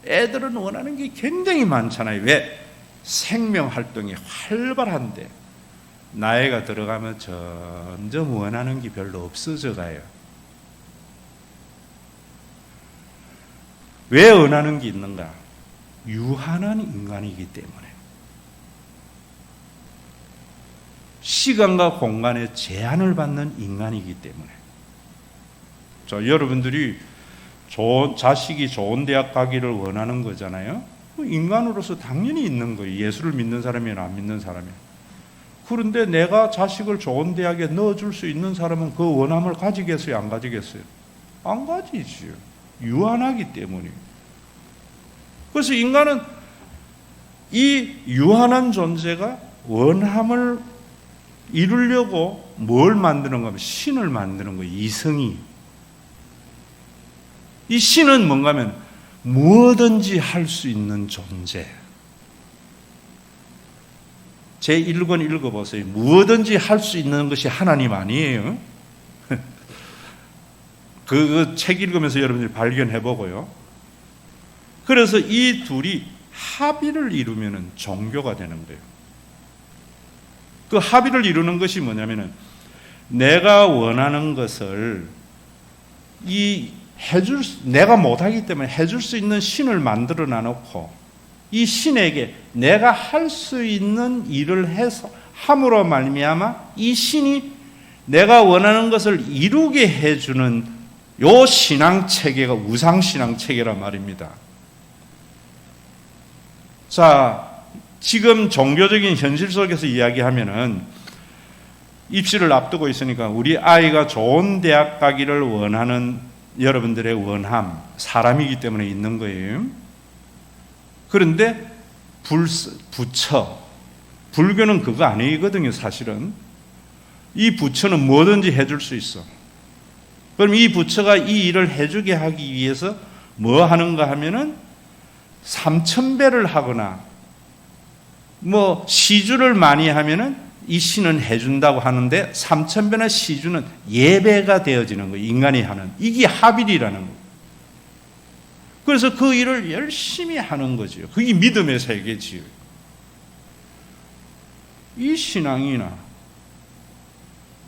애들은 원하는 게 굉장히 많잖아요. 왜? 생명 활동이 활발한데 나이가 들어가면 점점 원하는 게 별로 없어져 가요. 왜 원하는 게 있는가? 유한한 인간이기 때문에. 시간과 공간에 제한을 받는 인간이기 때문에. 자, 여러분들이 자식이 좋은 대학 가기를 원하는 거잖아요. 인간으로서 당연히 있는 거예요. 예수를 믿는 사람이나 안 믿는 사람이. 그런데 내가 자식을 좋은 대학에 넣어줄 수 있는 사람은 그 원함을 가지겠어요? 안 가지겠어요? 안 가지지요. 유한하기 때문이에요. 그래서 인간은 이 유한한 존재가 원함을 이루려고 뭘 만드는 거면 신을 만드는 거예요. 이성이. 이 신은 뭔가 하면 무엇든지 할 수 있는 존재. 제 1권 읽어보세요. 무엇든지 할 수 있는 것이 하나님 아니에요? 그 책 읽으면서 여러분들이 발견해보고요. 그래서 이 둘이 합의를 이루면 종교가 되는 거예요. 그 합의를 이루는 것이 뭐냐면은 내가 원하는 것을 내가 못하기 때문에 해줄 수 있는 신을 만들어 놔놓고 이 신에게 내가 할 수 있는 일을 해서 함으로 말미암아 이 신이 내가 원하는 것을 이루게 해주는 요 신앙체계가 우상신앙체계란 말입니다. 자, 지금 종교적인 현실 속에서 이야기하면은 입시를 앞두고 있으니까 우리 아이가 좋은 대학 가기를 원하는 여러분들의 원함, 사람이기 때문에 있는 거예요. 그런데 부처, 불교는 그거 아니거든요, 사실은. 이 부처는 뭐든지 해줄 수 있어. 그럼 이 부처가 이 일을 해주게 하기 위해서 뭐 하는가 하면은 3000배를 하거나 뭐 시주를 많이 하면은 이 신은 해준다고 하는데 3000배나 시주는 예배가 되어지는 거예요. 인간이 하는. 이게 합일이라는 거예요. 그래서 그 일을 열심히 하는 거죠. 그게 믿음의 세계지요. 이 신앙이나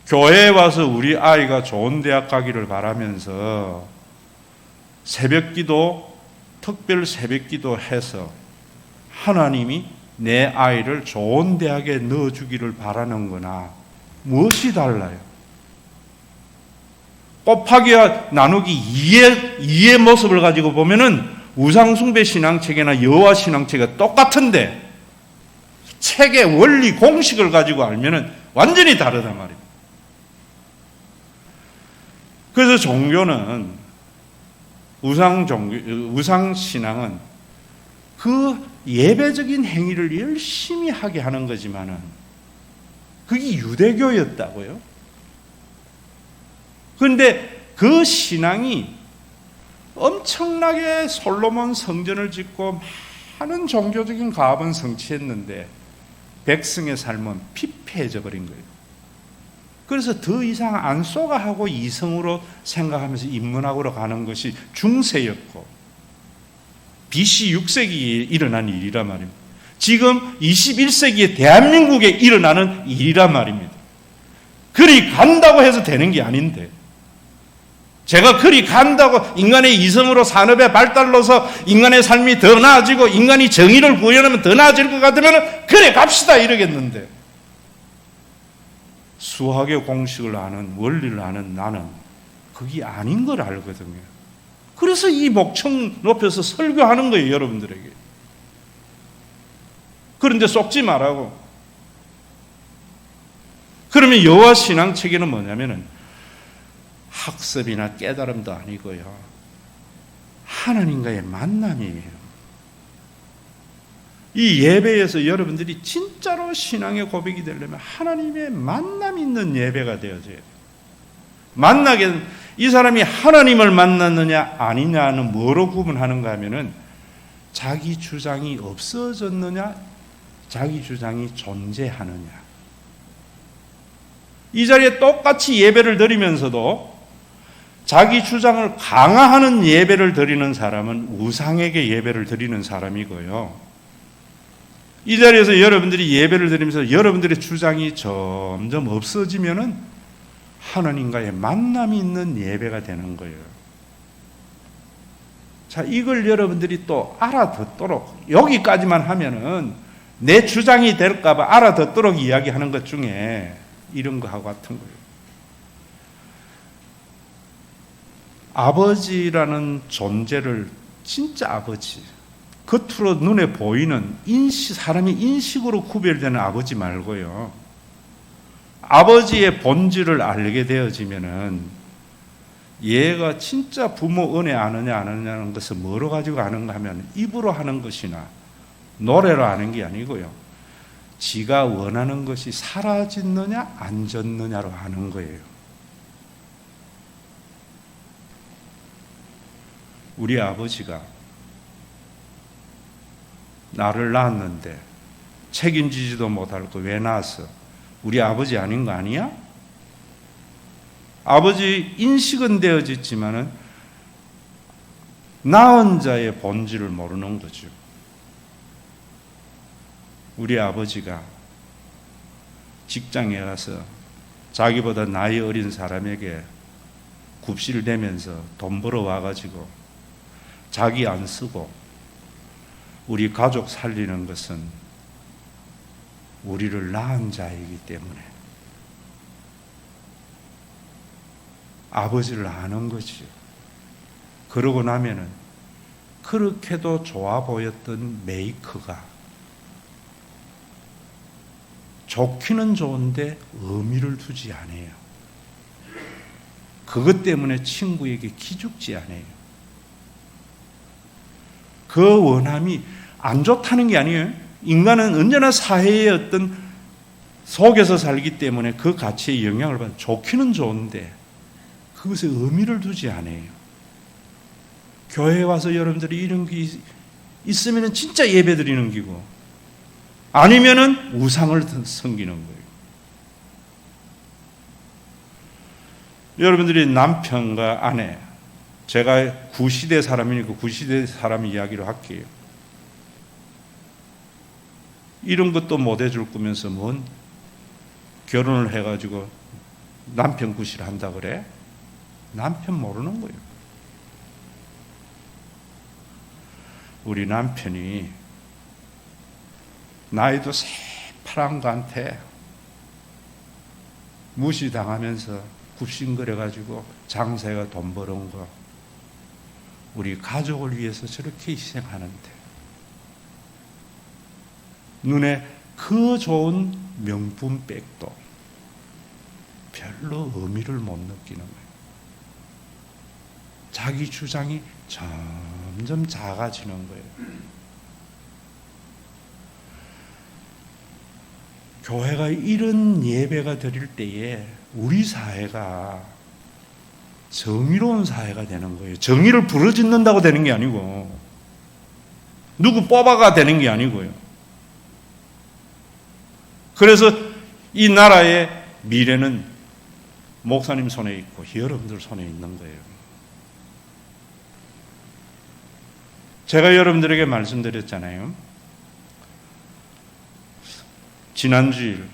교회에 와서 우리 아이가 좋은 대학 가기를 바라면서 새벽기도, 특별 새벽기도 해서 하나님이 내 아이를 좋은 대학에 넣어주기를 바라는 거나 무엇이 달라요? 곱하기 나누기 2의 모습을 가지고 보면은 우상숭배 신앙체계나 여호와 신앙체계가 똑같은데 책의 원리 공식을 가지고 알면은 완전히 다르단 말이에요. 그래서 종교는 우상 신앙은 그 예배적인 행위를 열심히 하게 하는 거지만은 그게 유대교였다고요. 그런데 그 신앙이 엄청나게 솔로몬 성전을 짓고 많은 종교적인 가업은 성취했는데 백성의 삶은 피폐해져 버린 거예요. 그래서 더 이상 안 쏘가하고 이성으로 생각하면서 인문학으로 가는 것이 중세였고 BC 6세기에 일어난 일이란 말입니다. 지금 21세기에 대한민국에 일어나는 일이란 말입니다. 그리 간다고 해서 되는 게 아닌데 제가 그리 간다고 인간의 이성으로 산업의 발달로서 인간의 삶이 더 나아지고 인간이 정의를 구현하면 더 나아질 것 같으면 그래 갑시다 이러겠는데 수학의 공식을 아는 원리를 아는 나는 그게 아닌 걸 알거든요. 그래서 이 목청 높여서 설교하는 거예요, 여러분들에게. 그런데 속지 말라고. 그러면 여호와 신앙 체계는 뭐냐면은 학습이나 깨달음도 아니고요. 하나님과의 만남이에요. 이 예배에서 여러분들이 진짜로 신앙의 고백이 되려면 하나님의 만남이 있는 예배가 되어져야 돼요. 만나게 이 사람이 하나님을 만났느냐 아니냐는 뭐로 구분하는가 하면은 자기 주장이 없어졌느냐 자기 주장이 존재하느냐. 이 자리에 똑같이 예배를 드리면서도 자기 주장을 강화하는 예배를 드리는 사람은 우상에게 예배를 드리는 사람이고요. 이 자리에서 여러분들이 예배를 드리면서 여러분들의 주장이 점점 없어지면은 하나님과의 만남이 있는 예배가 되는 거예요. 자, 이걸 여러분들이 또 알아듣도록 여기까지만 하면은 내 주장이 될까봐 알아듣도록 이야기하는 것 중에 이런 거하고 같은 거예요. 아버지라는 존재를 진짜 아버지, 겉으로 눈에 보이는 사람이 인식으로 구별되는 아버지 말고요. 아버지의 본질을 알게 되어지면은 얘가 진짜 부모 은혜 아느냐 안 하느냐는 것을 뭐로 가지고 아는가 하면 입으로 하는 것이나 노래로 아는 게 아니고요. 지가 원하는 것이 사라졌느냐 안 졌느냐로 아는 거예요. 우리 아버지가 나를 낳았는데 책임지지도 못할 거 왜 낳았어? 우리 아버지 아닌 거 아니야? 아버지 인식은 되어졌지만은 낳은 자의 본질을 모르는 거죠. 우리 아버지가 직장에 가서 자기보다 나이 어린 사람에게 굽실대면서 돈 벌어 와가지고 자기 안 쓰고 우리 가족 살리는 것은 우리를 낳은 자이기 때문에 아버지를 아는 거지요. 그러고 나면은 그렇게도 좋아 보였던 메이커가 좋기는 좋은데 의미를 두지 않아요. 그것 때문에 친구에게 기죽지 않아요. 그 원함이 안 좋다는 게 아니에요. 인간은 언제나 사회의 어떤 속에서 살기 때문에 그 가치에 영향을 받는, 좋기는 좋은데 그것에 의미를 두지 않아요. 교회에 와서 여러분들이 이런 게 있으면 진짜 예배 드리는 기고, 아니면은 우상을 섬기는 거예요. 여러분들이 남편과 아내, 제가 구시대 사람이니까 구시대 사람 이야기로 할게요. 이런 것도 못 해줄 거면서 뭔 결혼을 해가지고 남편 구실 한다 그래? 남편 모르는 거예요. 우리 남편이 나이도 새파란 거한테 무시당하면서 굽신거려가지고 장사해가 돈 벌어온 거, 우리 가족을 위해서 저렇게 희생하는데 눈에 그 좋은 명품백도 별로 의미를 못 느끼는 거예요. 자기 주장이 점점 작아지는 거예요. 교회가 이런 예배가 드릴 때에 우리 사회가 정의로운 사회가 되는 거예요. 정의를 부르짖는다고 되는 게 아니고, 누구 뽑아가 되는 게 아니고요. 그래서 이 나라의 미래는 목사님 손에 있고 여러분들 손에 있는 거예요. 제가 여러분들에게 말씀드렸잖아요. 지난주일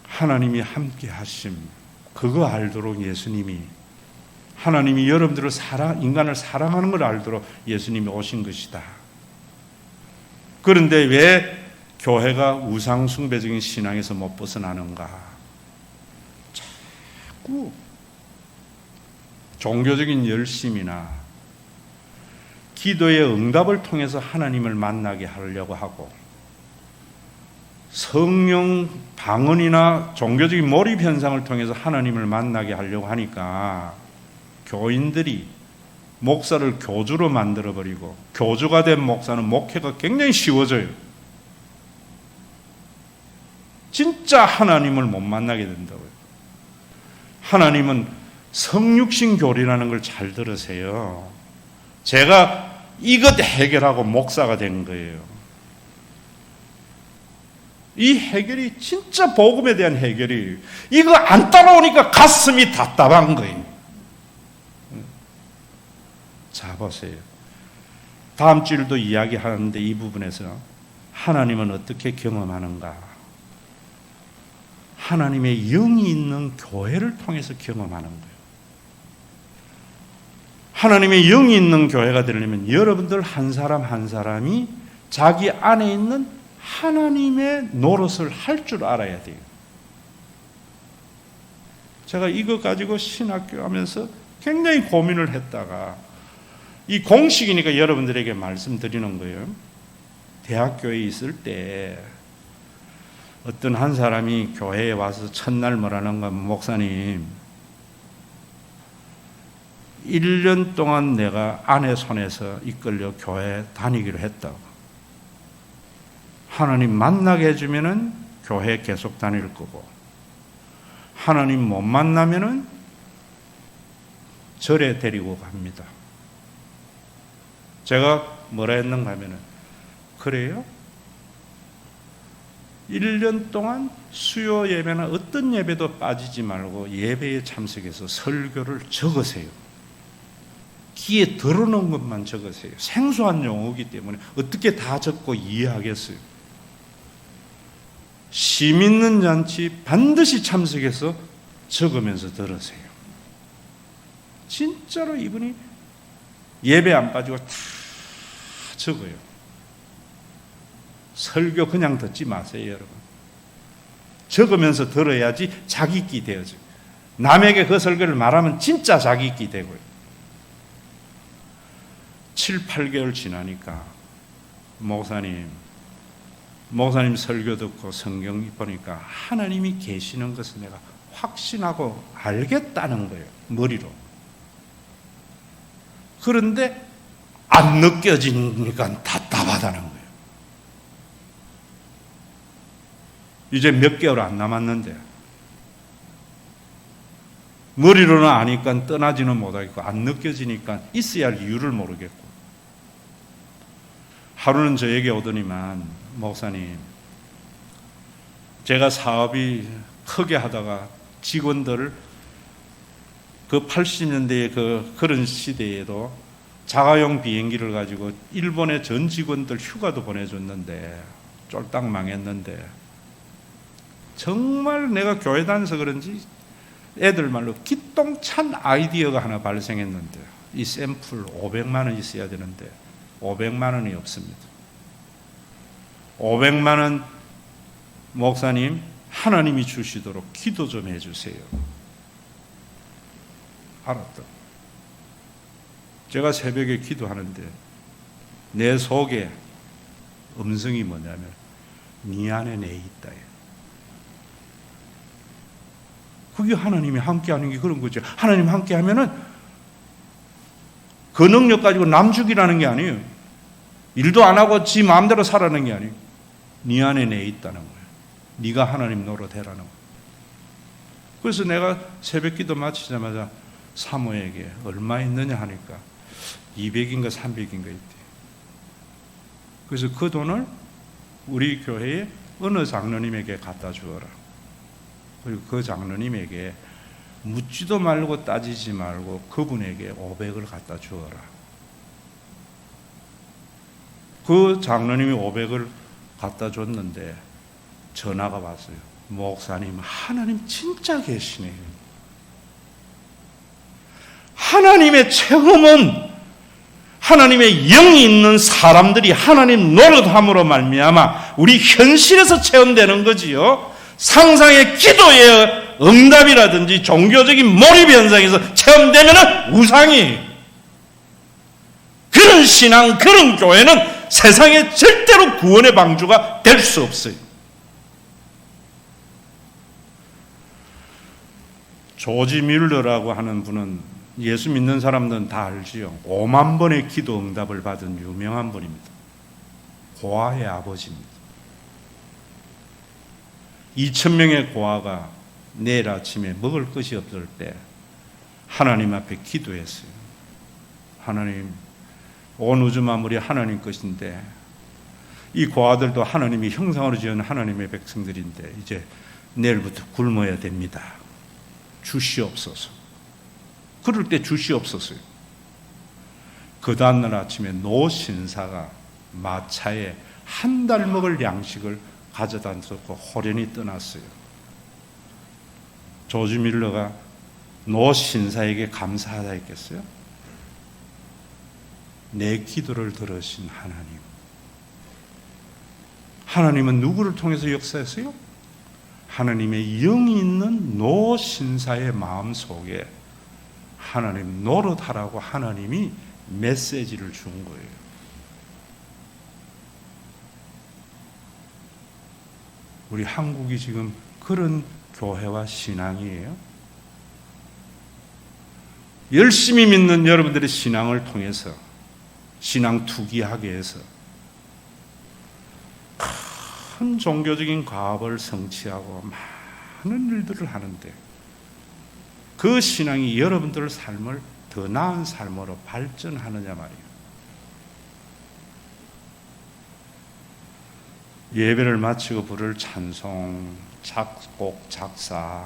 하나님이 함께 하심, 그거 알도록 예수님이, 하나님이 여러분들을 인간을 사랑하는 걸 알도록 예수님이 오신 것이다. 그런데 왜 교회가 우상숭배적인 신앙에서 못 벗어나는가? 자꾸 종교적인 열심이나 기도의 응답을 통해서 하나님을 만나게 하려고 하고, 성령 방언이나 종교적인 몰입 현상을 통해서 하나님을 만나게 하려고 하니까 교인들이 목사를 교주로 만들어버리고, 교주가 된 목사는 목회가 굉장히 쉬워져요. 진짜 하나님을 못 만나게 된다고요. 하나님은 성육신 교리라는 걸 잘 들으세요. 제가 이것 해결하고 목사가 된 거예요. 이 해결이 진짜 복음에 대한 해결이에요. 이거 안 따라오니까 가슴이 답답한 거예요. 자, 보세요. 다음 주일도 이야기하는데 이 부분에서 하나님은 어떻게 경험하는가? 하나님의 영이 있는 교회를 통해서 경험하는 거예요. 하나님의 영이 있는 교회가 되려면 여러분들 한 사람 한 사람이 자기 안에 있는 하나님의 노릇을 할 줄 알아야 돼요. 제가 이거 가지고 신학교 하면서 굉장히 고민을 했다가, 이 공식이니까 여러분들에게 말씀드리는 거예요. 대학교에 있을 때 어떤 한 사람이 교회에 와서 첫날 뭐라는가, 목사님 1년 동안 내가 아내 손에서 이끌려 교회 다니기로 했다고. 하나님 만나게 해주면은 교회 계속 다닐 거고, 하나님 못 만나면은 절에 데리고 갑니다. 제가 뭐라 했는가 하면은, 그래요? 1년 동안 수요 예배나 어떤 예배도 빠지지 말고 예배에 참석해서 설교를 적으세요. 귀에 들어놓은 것만 적으세요. 생소한 용어이기 때문에 어떻게 다 적고 이해하겠어요. 시 믿는 잔치 반드시 참석해서 적으면서 들으세요. 진짜로 이분이 예배 안 빠지고 다 적어요. 설교 그냥 듣지 마세요, 여러분. 적으면서 들어야지 자기 귀 되어져요. 남에게 그 설교를 말하면 진짜 자기 있게 되고요. 7, 8개월 지나니까 목사님 설교 듣고 성경 보니까 하나님이 계시는 것을 내가 확신하고 알겠다는 거예요. 머리로. 그런데 안 느껴지니까 답답하다는 거예요. 이제 몇 개월 안 남았는데 머리로는 아니까 떠나지는 못하겠고 안 느껴지니까 있어야 할 이유를 모르겠고 하루는 저에게 오더니만 목사님 제가 사업이 크게 하다가 직원들 그 80년대의 그런 시대에도 자가용 비행기를 가지고 일본의 전 직원들 휴가도 보내줬는데 쫄딱 망했는데 정말 내가 교회 다녀서 그런지 애들 말로 기똥찬 아이디어가 하나 발생했는데 이 샘플 500만 원 있어야 되는데 500만 원이 없습니다. 500만 원 목사님 하나님이 주시도록 기도 좀 해주세요. 알았다. 제가 새벽에 기도하는데 내 속에 음성이 뭐냐면 네 안에 내 있다. 그게 하나님이 함께하는 게 그런 거죠. 하나님 함께하면은 그 능력 가지고 남 죽이라는 게 아니에요. 일도 안 하고 지 마음대로 살라는 게 아니에요. 네 안에 내 있다는 거예요. 네가 하나님 노릇해라는 거예요. 그래서 내가 새벽 기도 마치자마자 사모에게 얼마 있느냐 하니까 200인가 300인가 있대. 그래서 그 돈을 우리 교회에 어느 장로님에게 갖다 주어라. 그리고 그 장로님에게 묻지도 말고 따지지 말고 그분에게 500을 갖다 주어라. 그 장로님이 500을 갖다 줬는데 전화가 왔어요. 목사님, 하나님 진짜 계시네요. 하나님의 체험은 하나님의 영이 있는 사람들이 하나님 노릇함으로 말미암아 우리 현실에서 체험되는 거지요. 상상의 기도의 응답이라든지 종교적인 몰입 현상에서 체험되면 우상이. 그런 신앙, 그런 교회는 세상에 절대로 구원의 방주가 될 수 없어요. 조지 밀러라고 하는 분은 예수 믿는 사람들은 다 알지요. 5만 번의 기도 응답을 받은 유명한 분입니다. 고아의 아버지입니다. 2,000명의 고아가 내일 아침에 먹을 것이 없을 때 하나님 앞에 기도했어요. 하나님, 온 우주 만물이 하나님 것인데 이 고아들도 하나님이 형상으로 지은 하나님의 백성들인데 이제 내일부터 굶어야 됩니다. 주시옵소서. 그럴 때 주시옵소서요. 그 다음날 아침에 노신사가 마차에 한 달 먹을 양식을 가져다 줬고 호련히 떠났어요. 조지 밀러가 노신사에게 감사하다 했겠어요? 내 기도를 들으신 하나님. 하나님은 누구를 통해서 역사했어요? 하나님의 영이 있는 노신사의 마음 속에 하나님 노릇하라고 하나님이 메시지를 준 거예요. 우리 한국이 지금 그런 교회와 신앙이에요. 열심히 믿는 여러분들의 신앙을 통해서 신앙 투기하게 해서 큰 종교적인 과업을 성취하고 많은 일들을 하는데 그 신앙이 여러분들의 삶을 더 나은 삶으로 발전하느냐 말이에요. 예배를 마치고 부를 찬송, 작곡, 작사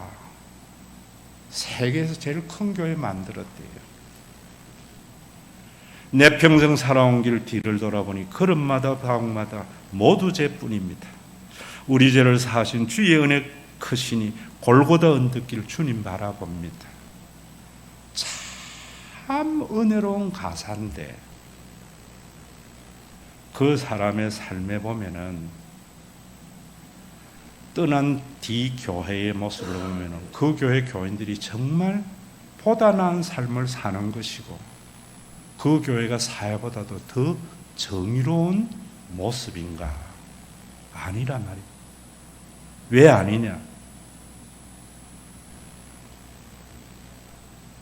세계에서 제일 큰 교회 만들었대요. 내 평생 살아온 길 뒤를 돌아보니 걸음마다 방마다 모두 죄뿐입니다. 우리 죄를 사하신 주의 은혜 크시니 골고다 언덕길 주님 바라봅니다. 참 은혜로운 가사인데 그 사람의 삶에 보면은 떠난 뒤 교회의 모습을 보면 그 교회 교인들이 정말 보다 나은 삶을 사는 것이고 그 교회가 사회보다도 더 정의로운 모습인가? 아니란 말이에요. 왜 아니냐?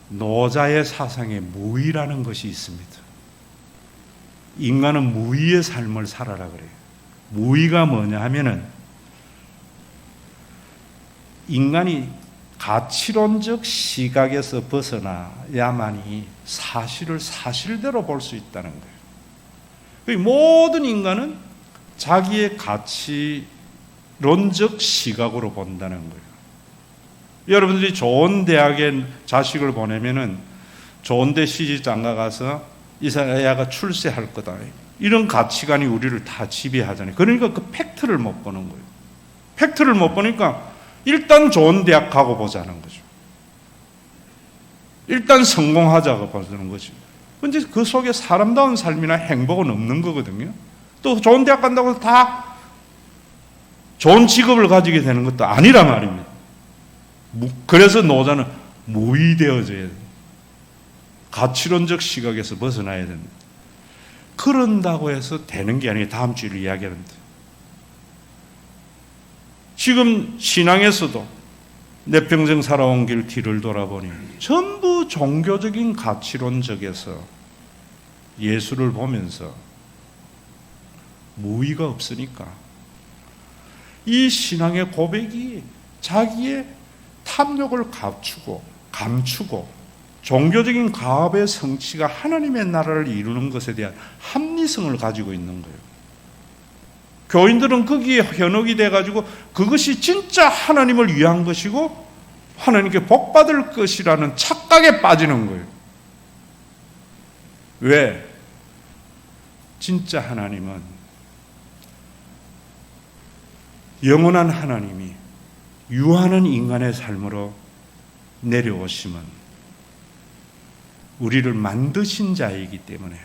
노자의 사상에 무의라는 것이 있습니다. 인간은 무의의 삶을 살아라 그래요. 무의가 뭐냐 하면은 인간이 가치론적 시각에서 벗어나야만이 사실을 사실대로 볼 수 있다는 거예요. 모든 인간은 자기의 가치론적 시각으로 본다는 거예요. 여러분들이 좋은 대학에 자식을 보내면은 좋은 데 시집 장가 가서 이 애가 출세할 거다. 이런 가치관이 우리를 다 지배하잖아요. 그러니까 그 팩트를 못 보는 거예요. 팩트를 못 보니까 일단 좋은 대학 가고 보자는 거죠. 일단 성공하자고 보자는 거죠. 근데 그 속에 사람다운 삶이나 행복은 없는 거거든요. 또 좋은 대학 간다고 다 좋은 직업을 가지게 되는 것도 아니란 말입니다. 그래서 노자는 무의되어져야 돼요. 가치론적 시각에서 벗어나야 됩니다. 그런다고 해서 되는 게 아니에요. 다음 주를 이야기하는데. 지금 신앙에서도 내 평생 살아온 길 뒤를 돌아보니 전부 종교적인 가치론적에서 예수를 보면서 무의가 없으니까 이 신앙의 고백이 자기의 탐욕을 감추고 종교적인 가업의 성취가 하나님의 나라를 이루는 것에 대한 합리성을 가지고 있는 거예요. 교인들은 거기에 현혹이 돼가지고 그것이 진짜 하나님을 위한 것이고 하나님께 복받을 것이라는 착각에 빠지는 거예요. 왜? 진짜 하나님은 영원한 하나님이 유한한 인간의 삶으로 내려오심은 우리를 만드신 자이기 때문에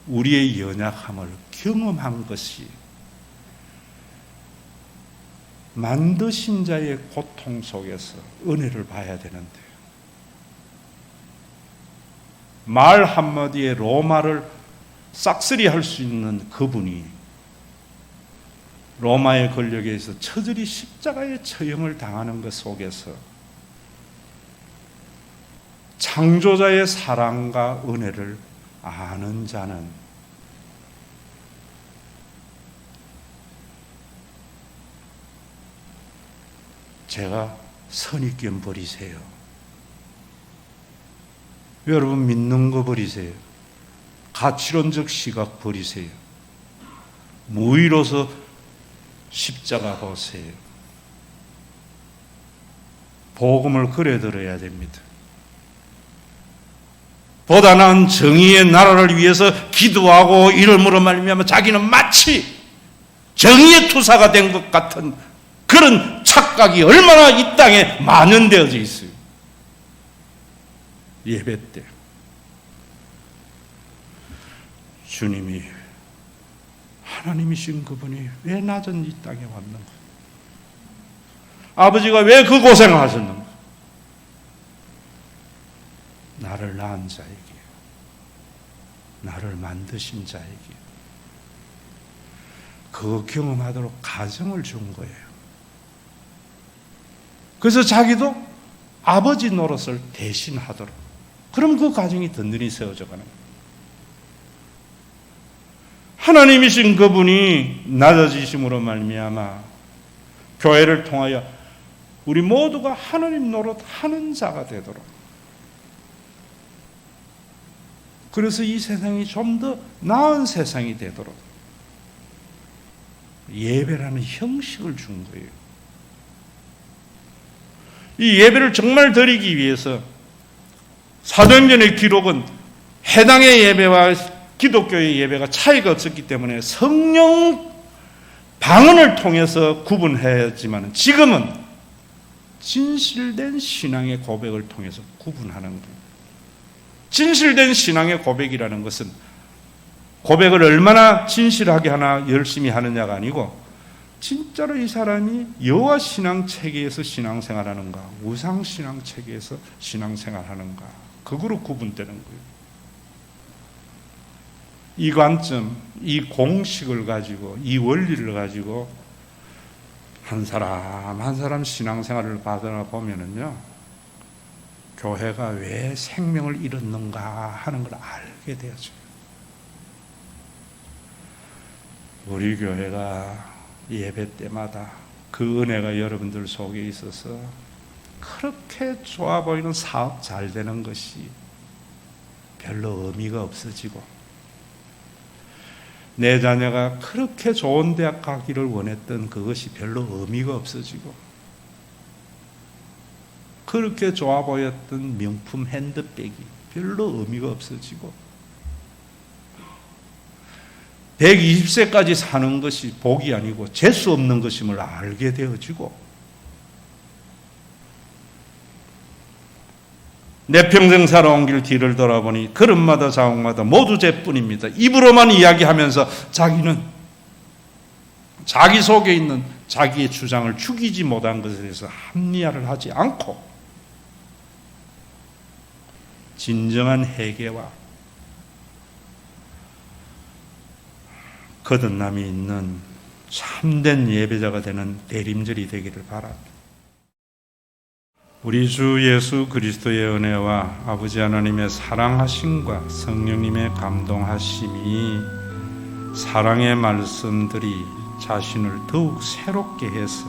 우리의 연약함을 경험한 것이 만드신 자의 고통 속에서 은혜를 봐야 되는데 말 한마디에 로마를 싹쓸이 할 수 있는 그분이 로마의 권력에 의해서 처절히 십자가의 처형을 당하는 것 속에서 창조자의 사랑과 은혜를 아는 자는 제가 선입견 버리세요. 여러분 믿는 거 버리세요. 가치론적 시각 버리세요. 무의로서 십자가 보세요. 복음을 그래 들어야 됩니다. 보다 나은 정의의 나라를 위해서 기도하고 이름으로 말미암아 자기는 마치 정의의 투사가 된 것 같은 그런 착각이 얼마나 이 땅에 만연되어져 있어요. 예배 때 주님이 하나님이신 그분이 왜 낮은 이 땅에 왔는가? 아버지가 왜 그 고생을 하셨는가? 나를 낳은 자에게, 나를 만드신 자에게 그 경험하도록 가정을 준 거예요. 그래서 자기도 아버지 노릇을 대신하도록. 그럼 그 가정이 든든히 세워져 가는 거예요. 하나님이신 그분이 낮아지심으로 말미암아 교회를 통하여 우리 모두가 하나님 노릇하는 자가 되도록. 그래서 이 세상이 좀 더 나은 세상이 되도록 예배라는 형식을 준 거예요. 이 예배를 정말 드리기 위해서 사도행전의 기록은 해당의 예배와 기독교의 예배가 차이가 없었기 때문에 성령 방언을 통해서 구분해야지만 지금은 진실된 신앙의 고백을 통해서 구분하는 거예요. 진실된 신앙의 고백이라는 것은 고백을 얼마나 진실하게 하나 열심히 하느냐가 아니고 진짜로 이 사람이 여호와 신앙 체계에서 신앙생활하는가, 우상 신앙 체계에서 신앙생활하는가, 그거로 구분되는 거예요. 이 관점, 이 공식을 가지고, 이 원리를 가지고 한 사람 한 사람 신앙생활을 받아 보면은요, 교회가 왜 생명을 잃었는가 하는 걸 알게 되어져요. 우리 교회가 예배 때마다 그 은혜가 여러분들 속에 있어서 그렇게 좋아 보이는 사업 잘 되는 것이 별로 의미가 없어지고, 내 자녀가 그렇게 좋은 대학 가기를 원했던 그것이 별로 의미가 없어지고, 그렇게 좋아 보였던 명품 핸드백이 별로 의미가 없어지고, 120세까지 사는 것이 복이 아니고 재수 없는 것임을 알게 되어지고, 내 평생 살아온 길 뒤를 돌아보니 걸음마다 자국마다 모두 죄뿐입니다. 입으로만 이야기하면서 자기는 자기 속에 있는 자기의 주장을 죽이지 못한 것에 대해서 합리화를 하지 않고, 진정한 회개와 거듭남이 있는 참된 예배자가 되는 대림절이 되기를 바랍니다. 우리 주 예수 그리스도의 은혜와 아버지 하나님의 사랑하심과 성령님의 감동하심이, 사랑의 말씀들이 자신을 더욱 새롭게 해서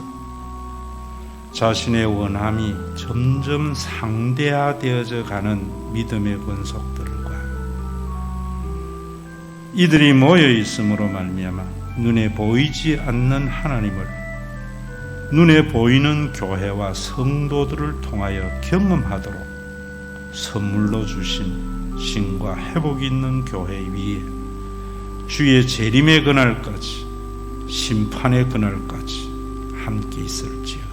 자신의 원함이 점점 상대화되어져 가는 믿음의 권속들과 이들이 모여 있음으로 말미암아 눈에 보이지 않는 하나님을 눈에 보이는 교회와 성도들을 통하여 경험하도록 선물로 주신 신과 회복이 있는 교회 위에 주의 재림의 그날까지, 심판의 그날까지 함께 있을지어다.